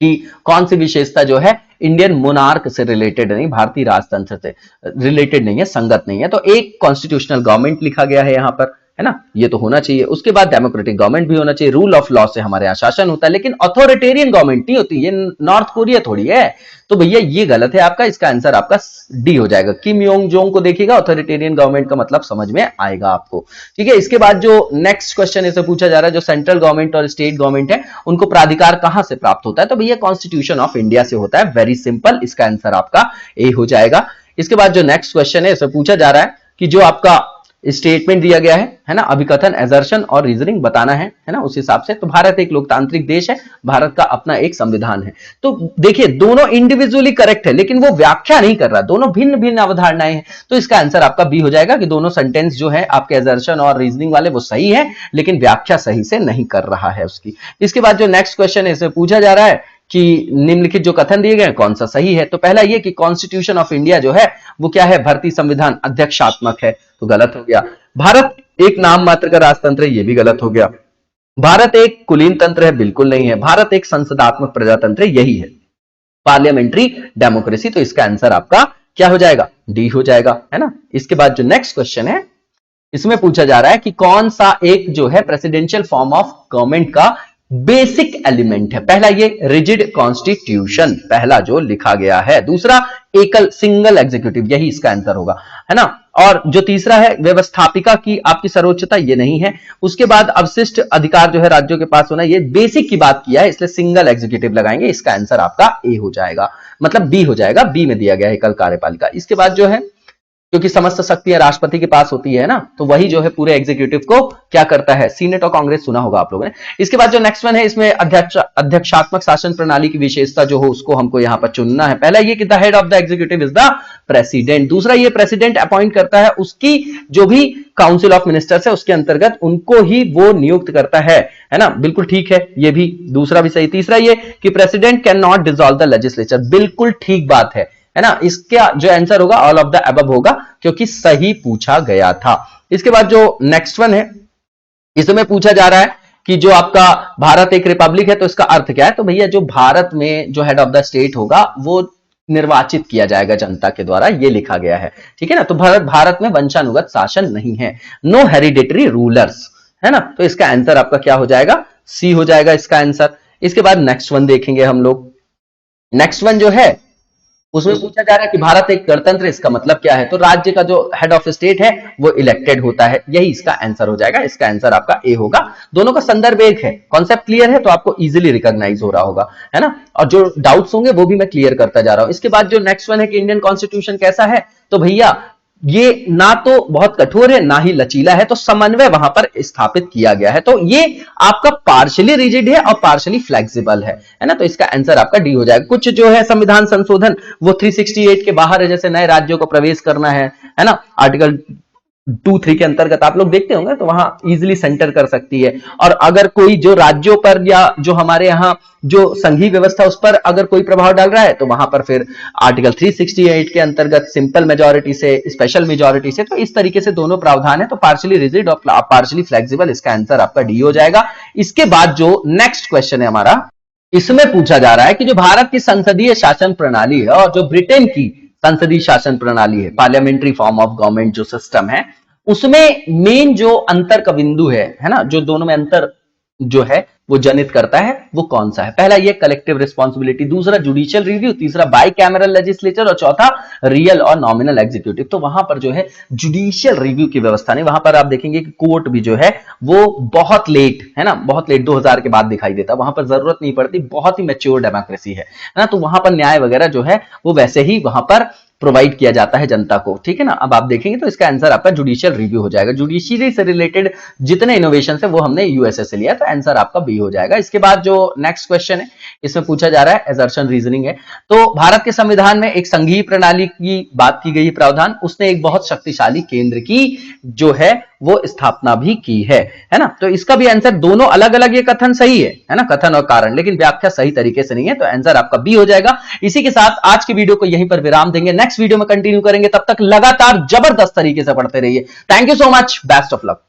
S2: कि कौन सी विशेषता जो है इंडियन मोनार्क से रिलेटेड नहीं, भारतीय राजतंत्र से रिलेटेड नहीं है, संगत नहीं है। तो एक कॉन्स्टिट्यूशनल गवर्नमेंट लिखा गया है यहां पर, है ना, ये तो होना चाहिए। उसके बाद डेमोक्रेटिक गवर्नमेंट भी होना चाहिए, रूल ऑफ लॉ से हमारे यहां शासन होता है, लेकिन अथॉरिटेरियन गवर्नमेंट नहीं होती, ये नॉर्थ कोरिया थोड़ी है। तो भैया ये गलत है आपका, इसका आंसर आपका डी हो जाएगा। किम योंग जोंग को देखिएगा, अथॉरिटेरियन गवर्नमेंट का मतलब समझ में आएगा आपको, ठीक है। इसके बाद जो नेक्स्ट क्वेश्चन इसे पूछा जा रहा है, जो सेंट्रल गवर्नमेंट और स्टेट गवर्नमेंट है उनको प्राधिकार कहां से प्राप्त होता है? तो भैया कॉन्स्टिट्यूशन ऑफ इंडिया से होता है, वेरी सिंपल, इसका आंसर आपका ए हो जाएगा। इसके बाद जो नेक्स्ट क्वेश्चन है इसे पूछा जा रहा है कि जो आपका स्टेटमेंट दिया गया है ना, अभिकथन, एजर्शन और रीजनिंग बताना है ना, उस हिसाब से। तो भारत एक लोकतांत्रिक देश है, भारत का अपना एक संविधान है। तो देखिए दोनों इंडिविजुअली करेक्ट है लेकिन वो व्याख्या नहीं कर रहा, दोनों भिन्न भिन्न अवधारणाएं हैं। तो इसका आंसर आपका बी हो जाएगा कि दोनों सेंटेंस जो है आपके एजर्शन और रीजनिंग वाले वो सही है लेकिन व्याख्या सही से नहीं कर रहा है उसकी। इसके बाद जो नेक्स्ट क्वेश्चन है इसे पूछा जा रहा है कि निम्नलिखित जो कथन दिए गए कौन सा सही है? तो पहला ये कि कॉन्स्टिट्यूशन ऑफ इंडिया जो है वो क्या है? भारतीय संविधान अध्यक्षात्मक है, तो गलत हो गया। भारत एक नाम मात्र का राजतंत्र है, ये भी गलत हो गया। भारत एक कुलीन तंत्र है, बिल्कुल नहीं है। भारत एक संसदात्मक प्रजातंत्र है, यही है पार्लियामेंट्री डेमोक्रेसी। तो इसका आंसर आपका क्या हो जाएगा? डी हो जाएगा, है ना। इसके बाद जो नेक्स्ट क्वेश्चन है इसमें पूछा जा रहा है कि कौन सा एक जो है प्रेसिडेंशियल फॉर्म ऑफ गवर्नमेंट का बेसिक एलिमेंट है? पहला ये रिजिड कॉन्स्टिट्यूशन, पहला जो लिखा गया है। दूसरा एकल, सिंगल एग्जीक्यूटिव, यही इसका आंसर होगा, है ना। और जो तीसरा है व्यवस्थापिका की आपकी सर्वोच्चता, ये नहीं है। उसके बाद अवशिष्ट अधिकार जो है राज्यों के पास होना, ये बेसिक की बात किया है इसलिए सिंगल एग्जीक्यूटिव लगाएंगे, इसका आंसर आपका ए हो जाएगा, मतलब बी हो जाएगा, बी में दिया गया है एकल कार्यपालिका। इसके बाद जो है क्योंकि समस्त शक्तियां राष्ट्रपति के पास होती है ना, तो वही जो है पूरे एग्जीक्यूटिव को क्या करता है? सीनेट और कांग्रेस, सुना होगा आप लोगों ने। इसके बाद जो नेक्स्ट वन है इसमें अध्यक्षात्मक शासन प्रणाली की विशेषता जो हो उसको हमको यहां पर चुनना है। पहला ये कि the head of the executive is the president. दूसरा ये प्रेसिडेंट अपॉइंट करता है, उसकी जो भी काउंसिल ऑफ मिनिस्टर्स है उसके अंतर्गत उनको ही वो नियुक्त करता है ना, बिल्कुल ठीक है, ये भी दूसरा भी सही। तीसरा ये कि president can not dissolve the legislature, बिल्कुल ठीक बात है ना। इसका जो आंसर होगा ऑल ऑफ द अबव होगा क्योंकि सही पूछा गया था। इसके बाद जो नेक्स्ट वन है इसमें पूछा जा रहा है कि जो आपका भारत एक रिपब्लिक है तो इसका अर्थ क्या है? तो भैया जो भारत में जो हेड ऑफ द स्टेट होगा वो निर्वाचित किया जाएगा जनता के द्वारा, ये लिखा गया है, ठीक है ना। तो भारत में वंशानुगत शासन नहीं है, नो हेरिडेटरी रूलर्स, है ना। तो इसका आंसर आपका क्या हो जाएगा? सी हो जाएगा इसका आंसर। इसके बाद नेक्स्ट वन देखेंगे हम लोग। नेक्स्ट वन जो है उसमें पूछा जा रहा है कि भारत एक गणतंत्र, इसका मतलब क्या है? तो राज्य का जो हेड ऑफ स्टेट है वो इलेक्टेड होता है, यही इसका आंसर हो जाएगा। इसका आंसर आपका ए होगा। दोनों का संदर्भ एक है, कॉन्सेप्ट क्लियर है तो आपको इजीली रिकॉग्नाइज हो रहा होगा, है ना। और जो डाउट्स होंगे वो भी मैं क्लियर करता जा रहा हूं। इसके बाद जो नेक्स्ट वन है कि इंडियन कॉन्स्टिट्यूशन कैसा है? तो भैया ये ना तो बहुत कठोर है ना ही लचीला है, तो समन्वय वहां पर स्थापित किया गया है। तो ये आपका पार्शियली रिजिड है और पार्शियली फ्लेक्सिबल है ना। तो इसका आंसर आपका डी हो जाएगा। कुछ जो है संविधान संशोधन वो 368 के बाहर है, जैसे नए राज्यों को प्रवेश करना है ना, आर्टिकल 2-3 के अंतर्गत आप लोग देखते होंगे, तो वहां इजीली सेंटर कर सकती है। और अगर कोई जो राज्यों पर या जो हमारे यहां जो संघीय व्यवस्था उस पर अगर कोई प्रभाव डाल रहा है, तो वहां पर फिर आर्टिकल 368 के अंतर्गत सिंपल मेजोरिटी से, स्पेशल मेजोरिटी से, तो इस तरीके से दोनों प्रावधान है। तो पार्शियली रिजिड और पार्शियली फ्लेक्सिबल, इसका आंसर आपका डी हो जाएगा। इसके बाद जो नेक्स्ट क्वेश्चन है हमारा, इसमें पूछा जा रहा है कि जो भारत की संसदीय शासन प्रणाली है और जो ब्रिटेन की संसदीय शासन प्रणाली है, पार्लियामेंट्री फॉर्म ऑफ गवर्नमेंट जो सिस्टम है, उसमें मेन जो अंतर का बिंदु है ना, जो दोनों में अंतर जो है वो जनित करता है, वो कौन सा है? पहला ये कलेक्टिव रिस्पॉन्सिबिलिटी, दूसरा जुडिशियल रिव्यू, तीसरा बाई कैमरल लेजिस्लेचर और चौथा रियल और नॉमिनल एग्जीक्यूटिव। तो वहां पर जो है जुडिशियल रिव्यू की व्यवस्था नहीं, वहां पर आप देखेंगे कि कोर्ट भी जो है वो बहुत लेट है ना, बहुत लेट 2000 के बाद दिखाई देता, वहां पर जरूरत नहीं पड़ती, बहुत ही मैच्योर डेमोक्रेसी है ना। तो वहां पर न्याय वगैरह जो है वो वैसे ही वहां पर प्रोवाइड किया जाता है जनता को, ठीक है ना। अब आप देखेंगे तो इसका आंसर आपका जुडिशियल रिव्यू हो जाएगा। जुडिशियरी से रिलेटेड जितने इनोवेशन है वो हमने यूएसए से लिया, तो आंसर आपका बी हो जाएगा। इसके बाद जो नेक्स्ट क्वेश्चन है, इसमें पूछा जा रहा है एजर्शन रीजनिंग है। तो भारत के संविधान में एक संघीय प्रणाली की बात की गई प्रावधान, उसने एक बहुत शक्तिशाली केंद्र की जो है वो स्थापना भी की है ना। तो इसका भी आंसर, दोनों अलग अलग ये कथन सही है ना, कथन और कारण, लेकिन व्याख्या सही तरीके से नहीं है, तो आंसर आपका बी हो जाएगा। इसी के साथ आज की वीडियो को यहीं पर विराम देंगे, नेक्स्ट वीडियो में कंटिन्यू करेंगे। तब तक लगातार जबरदस्त तरीके से पढ़ते रहिए। Thank you so much, best of luck.